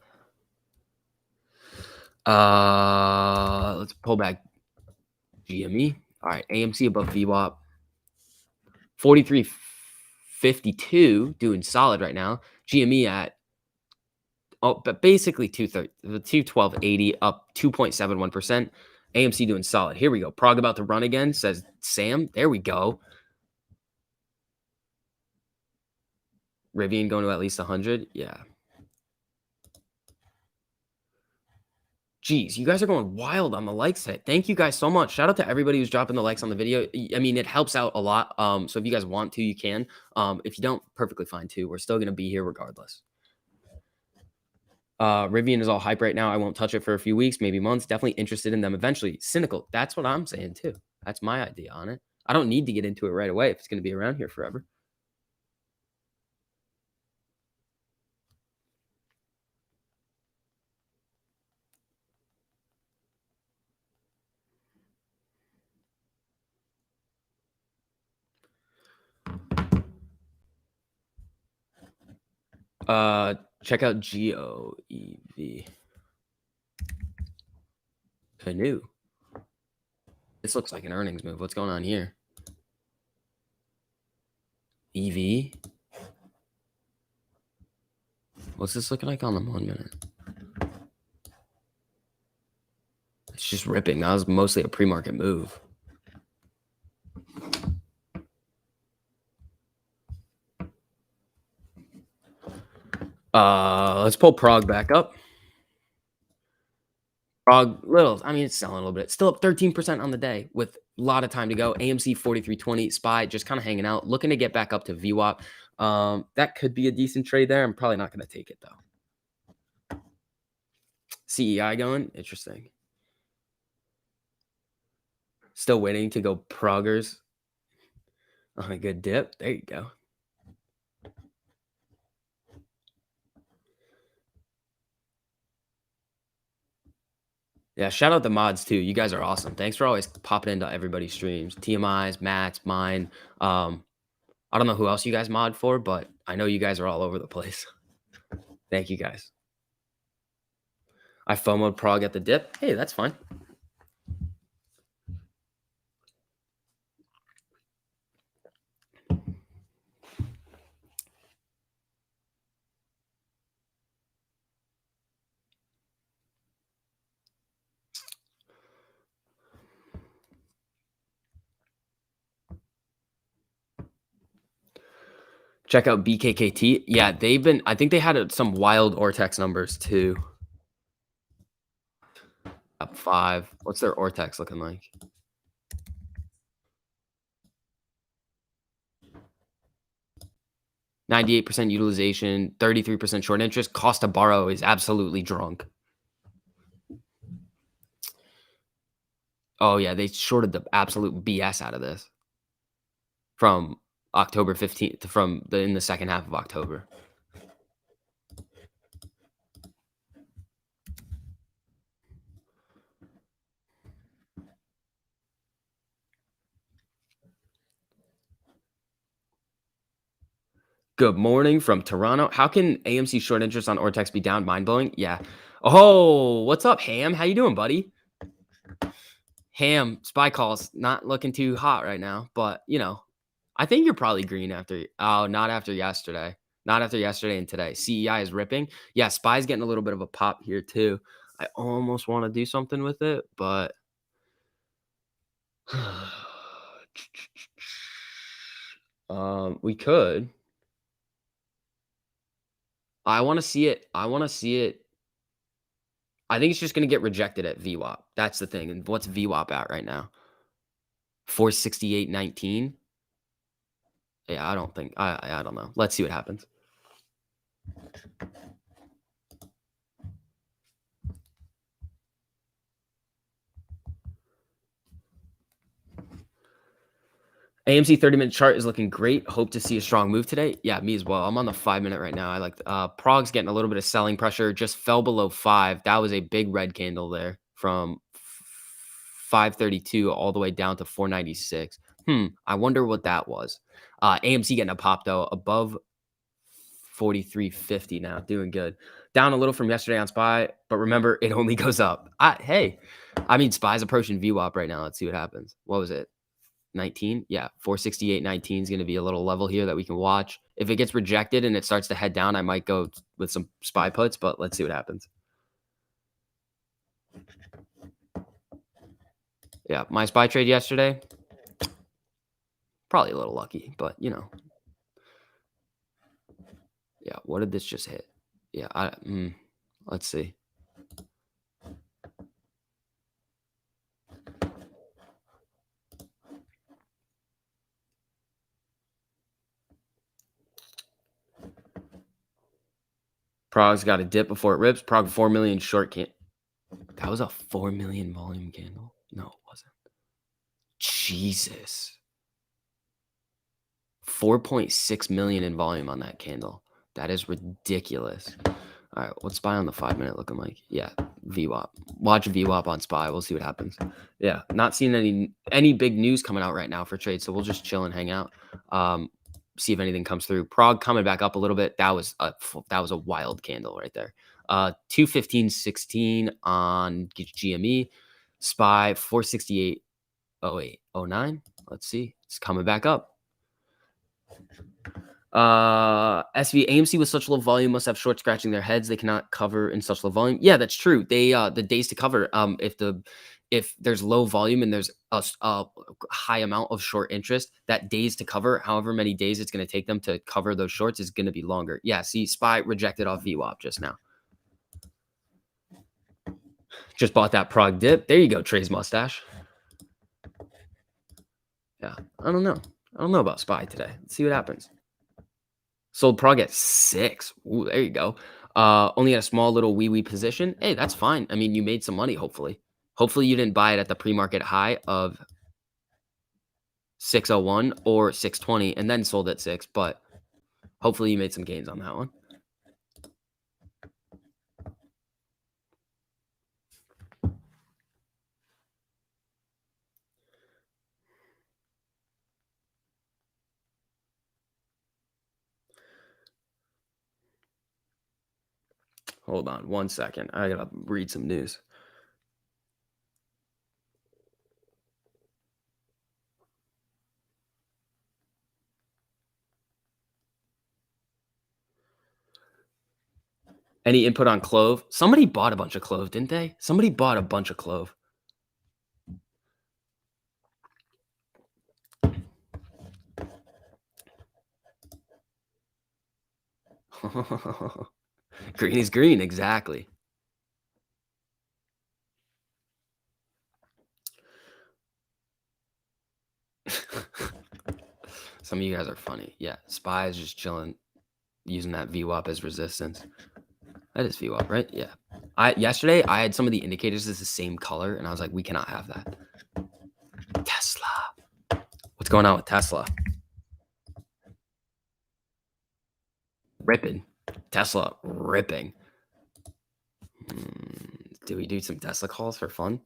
Let's pull back GME. All right, AMC above VWAP. 43.52, doing solid right now. GME at but basically 212.80, up 2.71%. AMC doing solid. Here we go. Prog about to run again, says Sam. There we go. Rivian going to at least 100. Yeah. Geez, you guys are going wild on the likes today. Thank you guys so much. Shout out to everybody who's dropping the likes on the video. I mean, it helps out a lot. So if you guys want to, you can. If you don't, perfectly fine too. We're still gonna be here regardless. Rivian is all hype right now. I won't touch it for a few weeks, maybe months. Definitely interested in them eventually. Cynical. That's what I'm saying too. That's my idea on it. I don't need to get into it right away if it's gonna be around here forever. Check out GOEV. Canoe. This looks like an earnings move. What's going on here? EV. What's this looking like on the 1 minute? It's just ripping. That was mostly a pre-market move. Let's pull Prog back up. Prog, I mean, it's selling a little bit. Still up 13% on the day with a lot of time to go. AMC 43.20, SPY just kind of hanging out, looking to get back up to VWAP. That could be a decent trade there. I'm probably not going to take it though. CEI going, interesting. Still waiting to go Proggers on a good dip. There you go. Yeah, shout out the mods too. You guys are awesome. Thanks for always popping into everybody's streams. TMI's, Matt's, mine. I don't know who else you guys mod for, but I know you guys are all over the place. Thank you guys. I FOMO'd Prog at the dip. Hey, that's fine. Check out BKKT. Yeah, I think they had some wild Ortex numbers too. Up 5. What's their Ortex looking like? %98 utilization, 33% short interest. Cost to borrow is absolutely drunk. Oh yeah, they shorted the absolute BS out of this from October 15th, in the second half of October. Good morning from Toronto. How can AMC short interest on Ortex be down? Mind blowing. Yeah. Oh, what's up, Ham? How you doing, buddy? Ham, SPY calls not looking too hot right now, but I think you're probably green after. Oh, not after yesterday. Not after yesterday and today. CEI is ripping. Yeah, SPY's getting a little bit of a pop here too. I almost want to do something with it, but we could. I want to see it. I think it's just going to get rejected at VWAP. That's the thing. And what's VWAP at right now? 468.19. Yeah, I don't think. I don't know. Let's see what happens. AMC 30-minute chart is looking great. Hope to see a strong move today. Yeah, me as well. I'm on the 5-minute right now. I like Prog's getting a little bit of selling pressure. Just fell below 5. That was a big red candle there from 532 all the way down to 496. I wonder what that was. AMC getting a pop though above 43.50 now. Doing good. Down a little from yesterday on SPY, but remember, it only goes up. Hey, I mean, SPY's approaching VWAP right now. Let's see what happens. What was it? 19? Yeah, 468.19 is going to be a little level here that we can watch. If it gets rejected and it starts to head down, I might go with some SPY puts, but let's see what happens. Yeah, my SPY trade yesterday, probably a little lucky, but you know. Yeah, what did this just hit? Yeah, let's see. Prog's got a dip before it rips. Prog 4 million short can. That was a 4 million volume candle. No, it wasn't. Jesus. 4.6 million in volume on that candle. That is ridiculous. All right, what's SPY on the 5 minute looking like? Yeah, VWAP. Watch VWAP on SPY. We'll see what happens. Yeah, not seeing any big news coming out right now for trade, so we'll just chill and hang out. See if anything comes through. Prog coming back up a little bit. That was a wild candle right there. 215.16 on GME. SPY 468.08.09. Let's see. It's coming back up. AMC with such low volume must have short scratching their heads. They cannot cover in such low volume. Yeah, that's true. They the days to cover. If there's low volume and there's a high amount of short interest, that days to cover, however many days it's going to take them to cover those shorts, is going to be longer. Yeah, see, SPY rejected off VWAP just now. Just bought that Prog dip. There you go, Trey's mustache. Yeah, I don't know. I don't know about SPY today. Let's see what happens. Sold Prog at 6. Ooh, there you go. Only had a small little wee position. Hey, that's fine. I mean, you made some money, hopefully. Hopefully you didn't buy it at the pre-market high of 601 or 620 and then sold at 6, but hopefully you made some gains on that one. Hold on 1 second. I gotta read some news. Any input on Clove? Somebody bought a bunch of Clove, didn't they? Somebody bought a bunch of Clove. Green is green, exactly. Some of you guys are funny. Yeah, SPY is just chilling, using that VWAP as resistance. That is VWAP, right? Yeah. Yesterday I had some of the indicators as the same color, and I was like, we cannot have that. Tesla. What's going on with Tesla? Ripping. Tesla ripping. Do we do some Tesla calls for fun?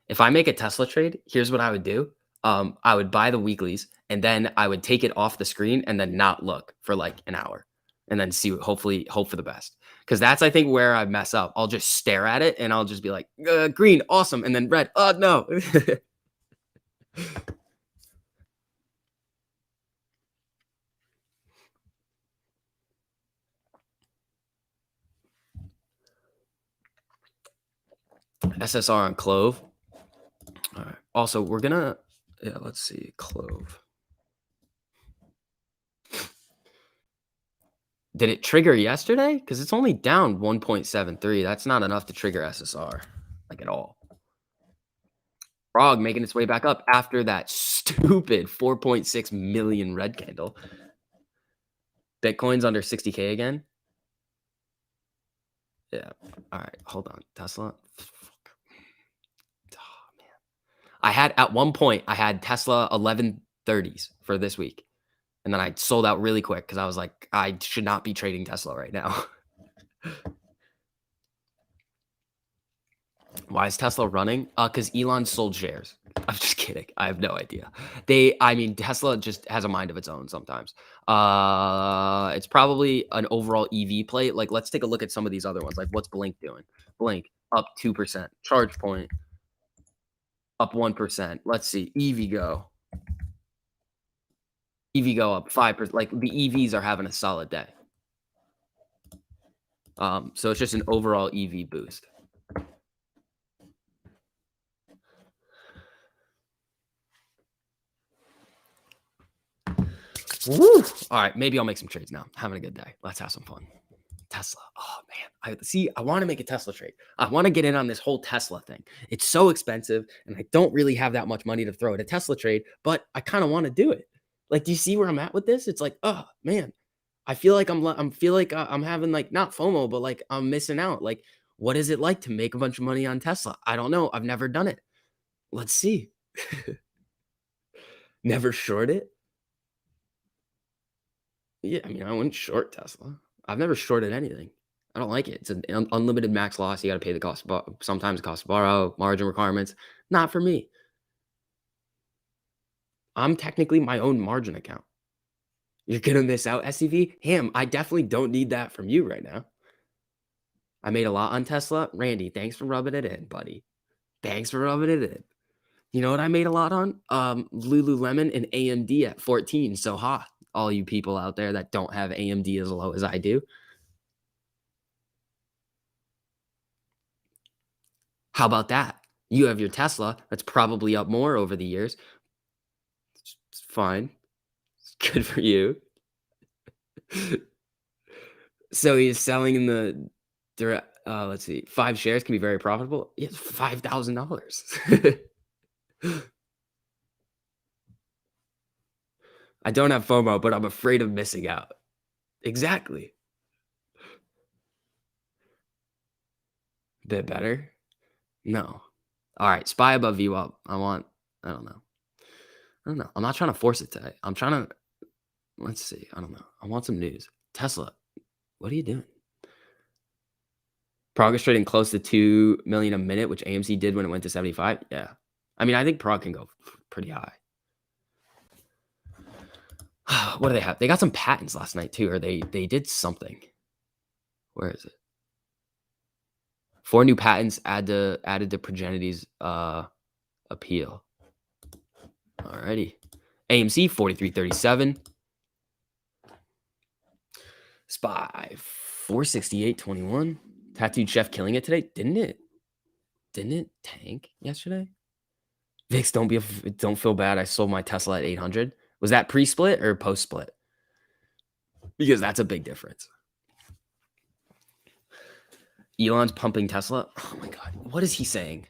If I make a Tesla trade, here's what I would do. I would buy the weeklies and then I would take it off the screen and then not look for like an hour and then see, hopefully hope for the best. Because that's, I think, where I mess up. I'll just stare at it and I'll just be like, green, awesome. And then red, oh, no. SSR on Clove. All right. Also, we're going to, yeah, let's see, Clove. Did it trigger yesterday? Because it's only down 1.73. That's not enough to trigger SSR, like at all. Prog making its way back up after that stupid 4.6 million red candle. Bitcoin's under 60K again. Yeah. All right. Hold on. Tesla. Oh, man. I had, at one point, I had Tesla 1130s for this week. And then I sold out really quick because I was like, I should not be trading Tesla right now. Why is Tesla running? Because Elon sold shares. I'm just kidding. kidding. I have no idea. I mean, Tesla just has a mind of its own sometimes. It's probably an overall EV play. Like, let's take a look at some of these other ones. Like, what's Blink doing? Blink up 2%. ChargePoint up 1%. Let's see. EVgo up 5%. Like, the EVs are having a solid day. So it's just an overall EV boost. Woo! All right, maybe I'll make some trades now. Having a good day. Let's have some fun. Tesla. Oh man, I want to make a Tesla trade. I want to get in on this whole Tesla thing. It's so expensive, and I don't really have that much money to throw at a Tesla trade, but I kind of want to do it. Like, do you see where I'm at with this? It's like, oh man, I feel like I'm having like not FOMO, but like I'm missing out. Like, what is it like to make a bunch of money on Tesla? I don't know. I've never done it. Let's see. Never short it. Yeah, I mean, I wouldn't short Tesla. I've never shorted anything. I don't like it. It's an unlimited max loss. You got to pay the cost. Sometimes the cost to borrow, margin requirements. Not for me. I'm technically my own margin account. You're gonna miss out, SCV. Ham, I definitely don't need that from you right now. I made a lot on Tesla. Randy, thanks for rubbing it in, buddy. Thanks for rubbing it in. You know what I made a lot on? Lululemon and AMD at 14. So all you people out there that don't have AMD as low as I do. How about that? You have your Tesla that's probably up more over the years. It's fine. It's good for you. So he's selling in the direct. Let's see. 5 shares can be very profitable. It's $5,000. I don't have FOMO, but I'm afraid of missing out. Exactly. Bit better? No. All right. SPY above view up. I don't know. I'm not trying to force it today. I'm trying to, let's see. I don't know. I want some news. Tesla, what are you doing? Prog is trading close to 2 million a minute, which AMC did when it went to 75. Yeah. I mean, I think Prog can go pretty high. What do they have? They got some patents last night too, or they did something. Where is it? 4 new patents added to Progenity's appeal. Alrighty. AMC 43.37. SPY 468.21. Tattooed Chef killing it today. Didn't it tank yesterday? Vix, don't feel bad. I sold my Tesla at 800. Was that pre-split or post-split? Because that's a big difference. Elon's pumping Tesla. Oh my god, what is he saying?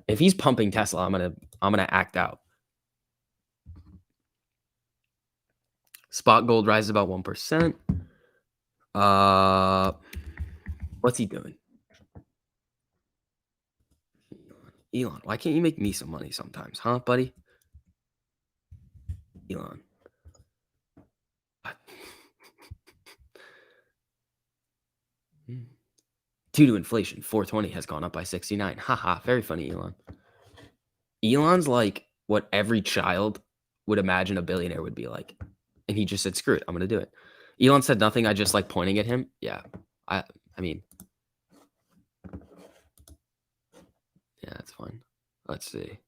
If he's pumping Tesla, I'm gonna act out. Spot gold rises about 1%. What's he doing? Elon, why can't you make me some money sometimes, huh, buddy? Elon. Due to inflation, 420 has gone up by 69. Haha, very funny, Elon. Elon's like what every child would imagine a billionaire would be like. And he just said, screw it, I'm going to do it. Elon said nothing. I just like pointing at him. Yeah. I mean, yeah, that's fine. Let's see.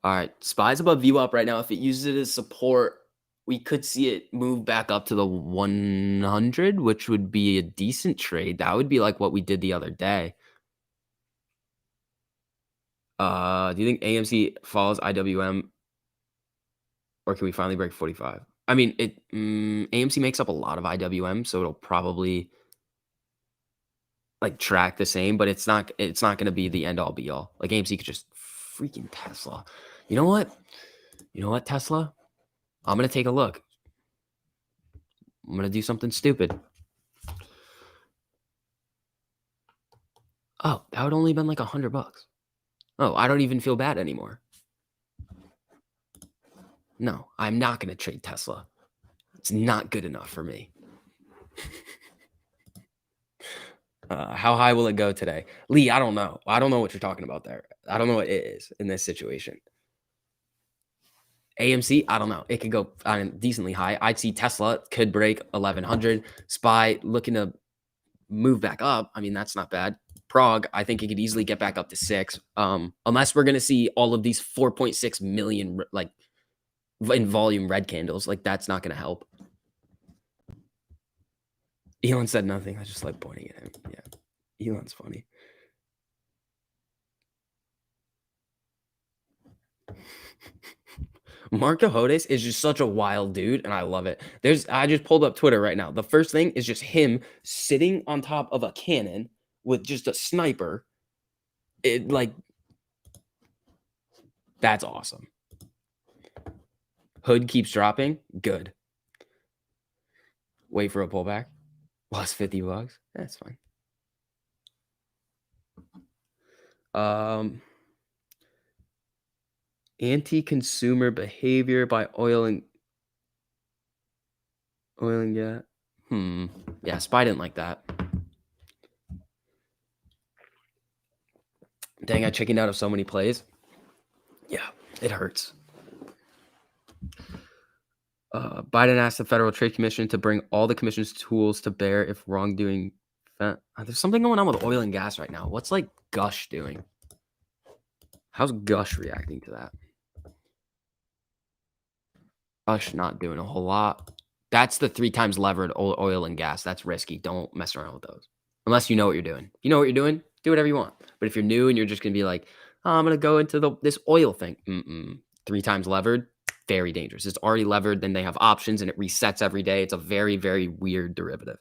All right. SPY's above view up right now. If it uses it as support, we could see it move back up to the 100, which would be a decent trade. That would be like what we did the other day. Do you think AMC follows IWM, or can we finally break 45? I mean, AMC makes up a lot of IWM, so it'll probably like track the same, but it's not going to be the end all be all. Like AMC could just freaking Tesla. You know what? Tesla? I'm going to take a look. I'm going to do something stupid. Oh, that would only been like $100. Oh, I don't even feel bad anymore. No, I'm not going to trade Tesla. It's not good enough for me. How high will it go today? Lee, I don't know. I don't know what you're talking about there. I don't know what it is in this situation. AMC, I don't know. It could go decently high. I'd see Tesla could break 1100. SPY looking to move back up. I mean, that's not bad. Prog, I think it could easily get back up to 6. Unless we're going to see all of these 4.6 million like in volume red candles. Like, that's not going to help. Elon said nothing. I just like pointing at him. Yeah. Elon's funny. Mark Cahodes is just such a wild dude, and I love it. I just pulled up Twitter right now. The first thing is just him sitting on top of a cannon with just a sniper. That's awesome. Hood keeps dropping. Good. Wait for a pullback. Lost $50. That's fine. Anti-consumer behavior by oil and gas. Yeah, SPY didn't like that. Dang, I chickened out of so many plays. Yeah, it hurts. Biden asked the Federal Trade Commission to bring all the commission's tools to bear if wrongdoing. There's something going on with oil and gas right now. What's like Gush doing? How's Gush reacting to that? Gush not doing a whole lot. That's the 3 times levered oil and gas. That's risky. Don't mess around with those. Unless you know what you're doing. If you know what you're doing, do whatever you want. But if you're new and you're just going to be like, oh, I'm going to go into this oil thing. 3 times levered, very dangerous. It's already levered. Then they have options and it resets every day. It's a very, very weird derivative.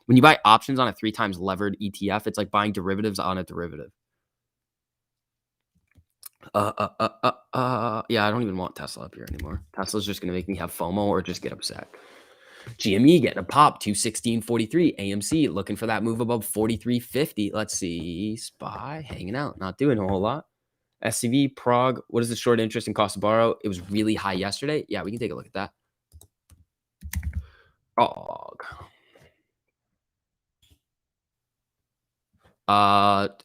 When you buy options on a 3 times levered ETF, it's like buying derivatives on a derivative. Yeah, I don't even want Tesla up here anymore. Tesla's just going to make me have FOMO or just get upset. GME getting a pop, 216.43. AMC looking for that move above 43.50. Let's see. SPY hanging out, not doing a whole lot. SCV, Prog, what is the short interest and cost to borrow? It was really high yesterday. Yeah, we can take a look at that. Prog.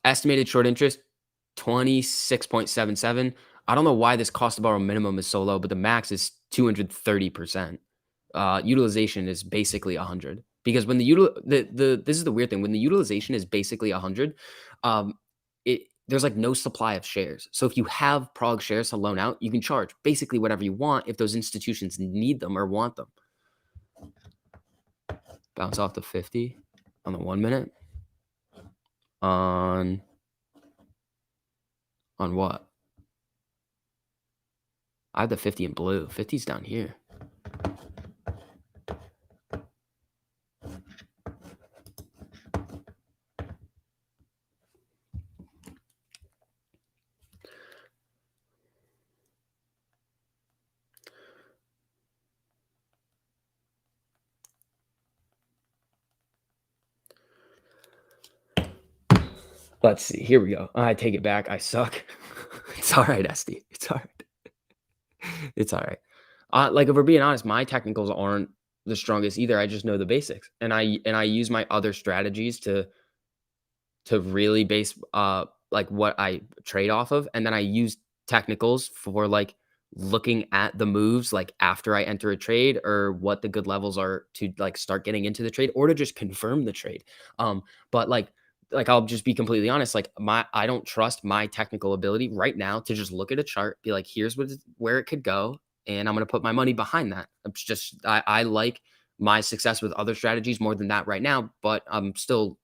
Estimated short interest, 26.77. I don't know why this cost to borrow minimum is so low, but the max is 230%. Utilization is basically 100 because when this is the weird thing, when the utilization is basically 100, there's like no supply of shares. So if you have Prog shares to loan out, you can charge basically whatever you want if those institutions need them or want them. Bounce off to 50 on the 1 minute. On what? I have the 50 in blue. 50's down here. Let's see. Here we go. I take it back. I suck. It's all right, Esty. It's all right. It's all right. Like if we're being honest, my technicals aren't the strongest either. I just know the basics, and I use my other strategies to really base like what I trade off of, and then I use technicals for like looking at the moves like after I enter a trade or what the good levels are to like start getting into the trade or to just confirm the trade. But like I'll just be completely honest, like I don't trust my technical ability right now to just look at a chart, be like, here's where it could go, and I'm going to put my money behind that. It's just I like my success with other strategies more than that right now, but I'm still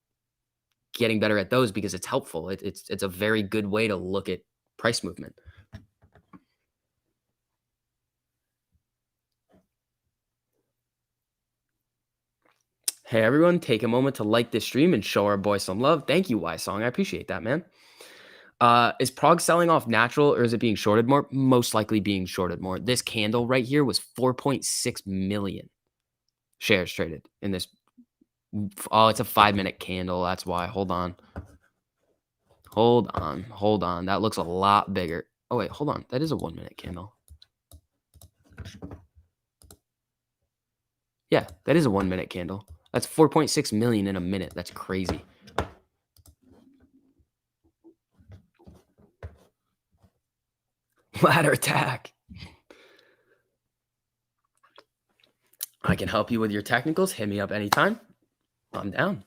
getting better at those because it's helpful. It's a very good way to look at price movement. Hey, everyone, take a moment to like this stream and show our boy some love. Thank you, Y Song. I appreciate that, man. Is Prog selling off natural or is it being shorted more? Most likely being shorted more. This candle right here was 4.6 million shares traded in this. Oh, it's a 5-minute candle. That's why. Hold on. That looks a lot bigger. Oh, wait, hold on. That is a 1-minute candle. Yeah, that is a 1-minute candle. That's 4.6 million in a minute. That's crazy. Ladder attack. I can help you with your technicals. Hit me up anytime. I'm down.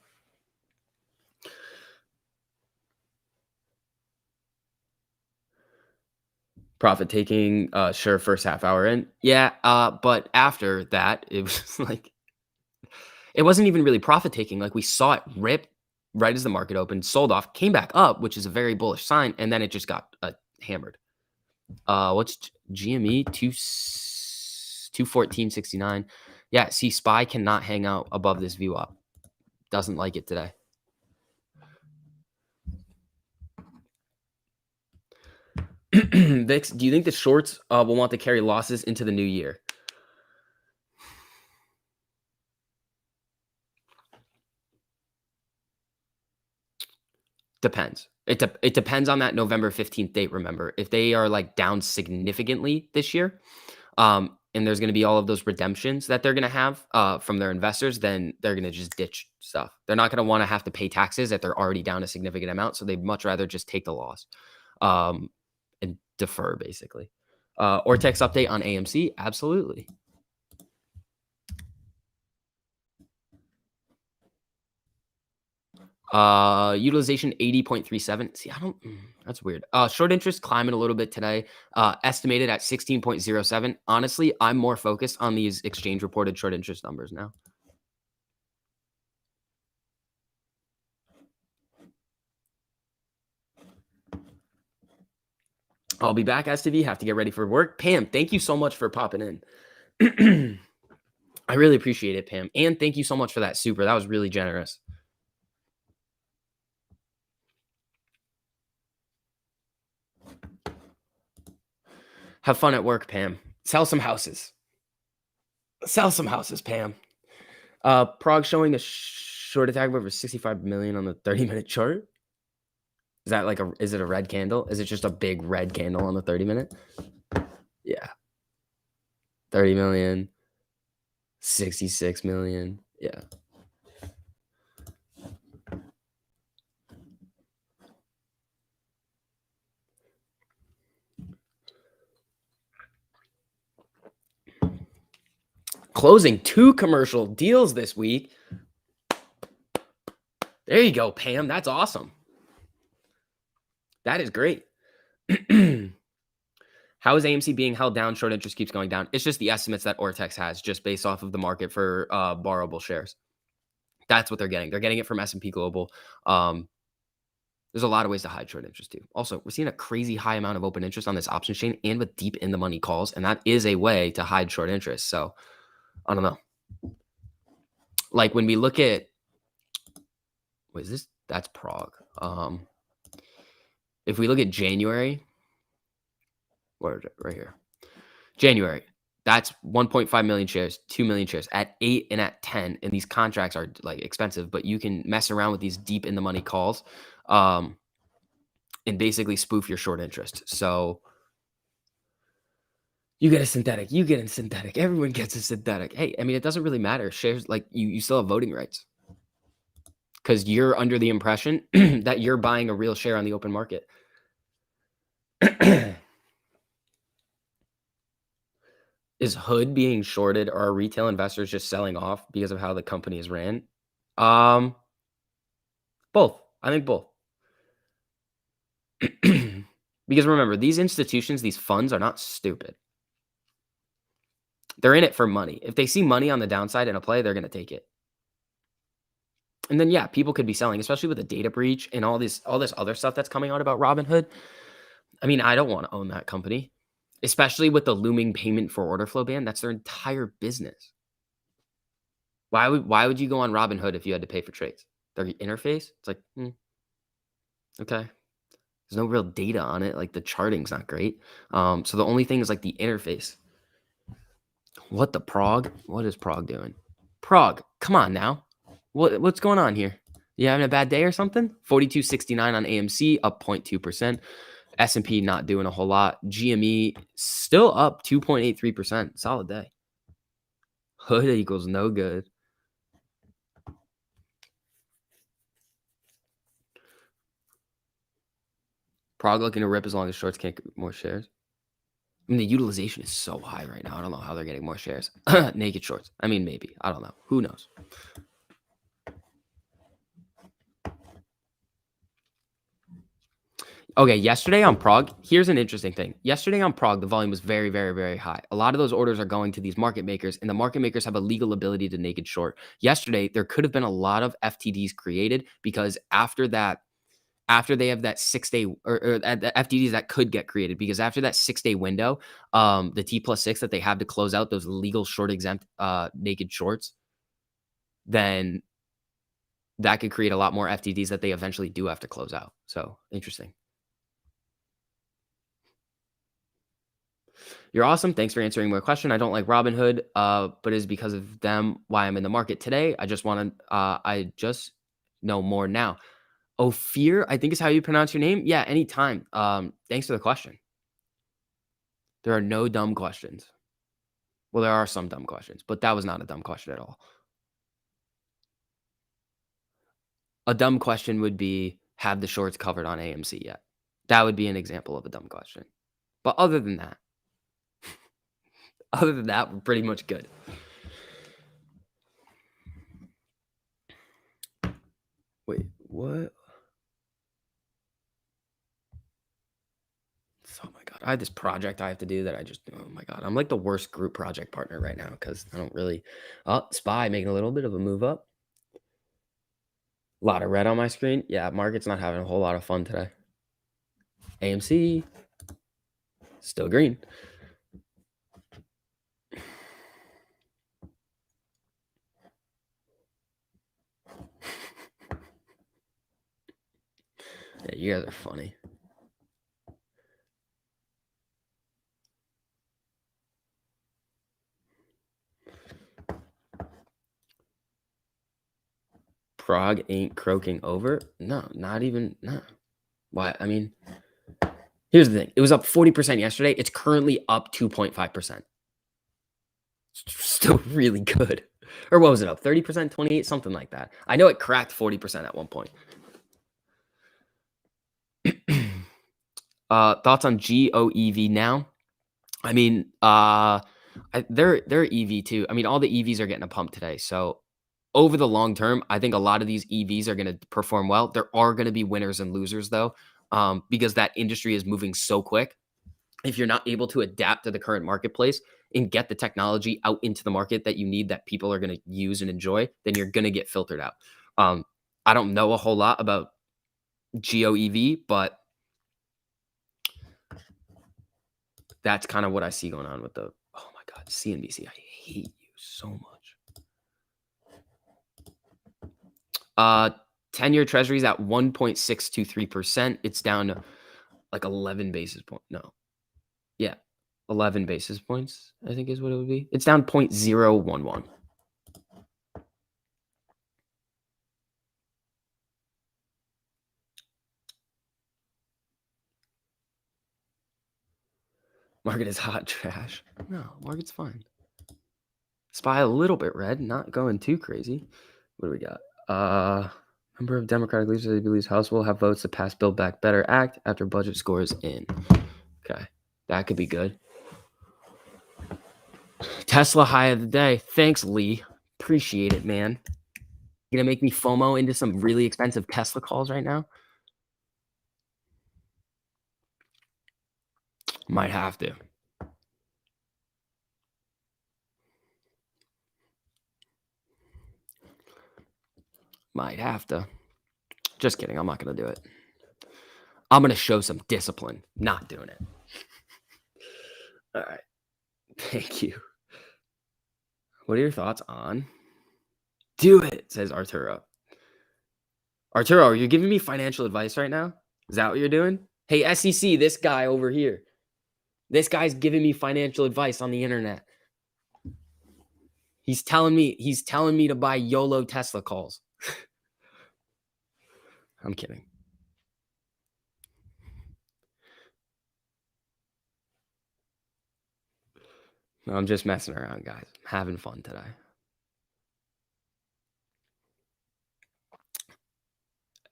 Profit taking, sure, first half hour in. Yeah, but after that, it was like it wasn't even really profit taking. Like we saw it rip right as the market opened, sold off, came back up, which is a very bullish sign, and then it just got hammered. What's GME 214.69? Yeah, see, SPY cannot hang out above this VWAP. Doesn't like it today. Vix, do you think the shorts will want to carry losses into the new year? Depends. It depends on that November 15th date, remember. If they are, like, down significantly this year, and there's gonna be all of those redemptions that they're gonna have, from their investors, then they're gonna just ditch stuff. They're not gonna wanna have to pay taxes if they're already down a significant amount, so they'd much rather just take the loss, and defer, basically. Ortex update on AMC? Absolutely. Utilization 80.37. See, I don't that's weird. Short interest climbing a little bit today. Estimated at 16.07. Honestly, I'm more focused on these exchange reported short interest numbers now. I'll be back, STV. Have to get ready for work. Pam, thank you so much for popping in. I really appreciate it, Pam. And thank you so much for that super. That was really generous. Have fun at work, Pam. Sell some houses. Sell some houses, Pam. Prog showing a short attack of over 65 million on the 30-minute chart. Is that like is it a red candle? Is it just a big red candle on the 30-minute? Yeah. 30 million, 66 million. Yeah. Closing 2 commercial deals this week. There you go, Pam. That's awesome. That is great. How is AMC being held down? Short interest keeps going down. It's just the estimates that Ortex has just based off of the market for borrowable shares. That's what they're getting. They're getting it from S&P Global. There's a lot of ways to hide short interest too. Also, we're seeing a crazy high amount of open interest on this option chain and with deep in the money calls, and that is a way to hide short interest. So I don't know. Like when we look at what is this? That's Prog. If we look at January, where is it? Right here. January, that's 1.5 million shares, 2 million shares at 8 and at 10. And these contracts are like expensive, but you can mess around with these deep in the money calls and basically spoof your short interest. So you get a synthetic, you get a synthetic, everyone gets a synthetic. Hey, I mean, it doesn't really matter. Shares, like you still have voting rights because you're under the impression that you're buying a real share on the open market. Is Hood being shorted or are retail investors just selling off because of how the company is ran? Both. I think both. Because remember, these institutions, these funds are not stupid. They're in it for money. If they see money on the downside in a play, they're going to take it. And then, yeah, people could be selling, especially with the data breach and all this other stuff that's coming out about Robinhood. I mean, I don't want to own that company, especially with the looming payment for order flow ban. That's their entire business. Why would you go on Robinhood if you had to pay for trades? Their interface? It's like, okay. There's no real data on it. Like the charting's not great. So the only thing is like the interface. What the Prog? What is Prog doing? Prog, come on now. What's going on here? You having a bad day or something? 42.69 on AMC, up 0.2%. S&P not doing a whole lot. GME still up 2.83%. Solid day. Hood equals no good. Prog looking to rip as long as shorts can't get more shares. mean, the utilization is so high right now. I don't know how they're getting more shares. Naked shorts. I mean, maybe. I don't know. Who knows? Okay, yesterday on Prog, here's an interesting thing. Yesterday on Prog, the volume was very, very, very high. A lot of those orders are going to these market makers, and the market makers have a legal ability to naked short. Yesterday, there could have been a lot of FTDs created because after they have that 6-day or the FTDs that could get created because after that 6-day window, the T+6 that they have to close out those legal short exempt naked shorts, then that could create a lot more FTDs that they eventually do have to close out. So interesting. You're awesome. Thanks for answering my question. I don't like Robinhood, but it is because of them why I'm in the market today. I just know more now. Ophir, I think is how you pronounce your name. Yeah, anytime. Thanks for the question. There are no dumb questions. Well, there are some dumb questions, but that was not a dumb question at all. A dumb question would be, have the shorts covered on AMC yet? That would be an example of a dumb question. But other than that, we're pretty much good. Wait, what? Oh my God. I have this project I have to do that oh my God. I'm like the worst group project partner right now because I don't really. Oh, SPY making a little bit of a move up. A lot of red on my screen. Yeah, market's not having a whole lot of fun today. AMC, still green. Yeah, you guys are funny. Prague ain't croaking over? No, not even. No. Why? I mean, here's the thing. It was up 40% yesterday. It's currently up 2.5%. Still really good. Or what was it up? 30%, 28, something like that. I know it cracked 40% at one point. Thoughts on GOEV now? I mean, they're EV too. I mean, all the EVs are getting a pump today. So over the long term, I think a lot of these EVs are going to perform well. There are going to be winners and losers though, because that industry is moving so quick. If you're not able to adapt to the current marketplace and get the technology out into the market that you need that people are going to use and enjoy, then you're going to get filtered out. I don't know a whole lot about GOEV, but that's kind of what I see going on with oh my God, CNBC. I hate you so much. 10-year treasuries at 1.623%. It's down to like 11 basis points. No. Yeah. 11 basis points, I think is what it would be. It's down 0.011. Market is hot trash. No, market's fine. SPY a little bit red, not going too crazy. What do we got? Number of Democratic leaders that believes House will have votes to pass Build Back Better Act after budget scores in. Okay, that could be good. Tesla high of the day. Thanks, Lee. Appreciate it, man. You gonna make me FOMO into some really expensive Tesla calls right now? Might have to. Might have to. Just kidding. I'm not gonna do it. I'm gonna show some discipline. Not doing it. All right. Thank you. What are your thoughts on? Do it, says Arturo. Arturo, are you giving me financial advice right now? Is that what you're doing? Hey, SEC, this guy over here. This guy's giving me financial advice on the internet. He's telling me to buy YOLO Tesla calls. I'm kidding. No, I'm just messing around, guys. I'm having fun today.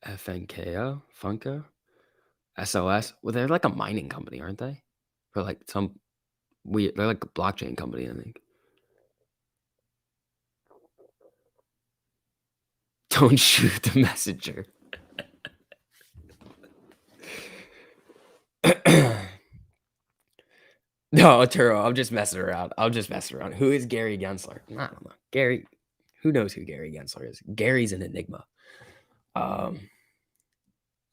FNKO, Funko, SOS. Well, they're like a mining company, aren't they? Or like some. They're like a blockchain company, I think. Don't shoot the messenger. No, Turo, I'm just messing around. Who is Gary Gensler? I don't know. Gary, who knows who Gary Gensler is? Gary's an enigma.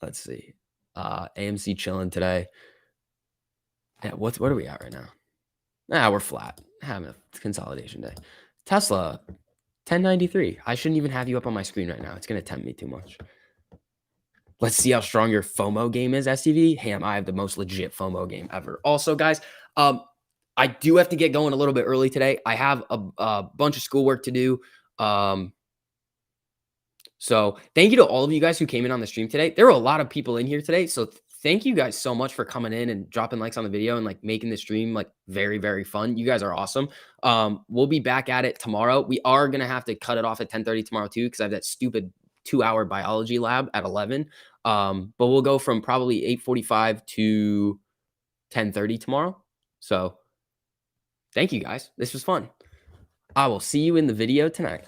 Let's see. AMC chilling today. Yeah, what are we at right now? We're flat. Having a consolidation day. Tesla, 1093. I shouldn't even have you up on my screen right now. It's gonna tempt me too much. Let's see how strong your FOMO game is, STV. Ham, I have the most legit FOMO game ever. Also, guys, I do have to get going a little bit early today. I have a bunch of schoolwork to do. So thank you to all of you guys who came in on the stream today. There were a lot of people in here today. So thank you guys so much for coming in and dropping likes on the video and like making the stream like very, very fun. You guys are awesome. We'll be back at it tomorrow. We are going to have to cut it off at 10:30 tomorrow too, because I have that stupid 2-hour biology lab at 11. But we'll go from probably 8:45 to 10:30 tomorrow. So thank you guys. This was fun. I will see you in the video tonight.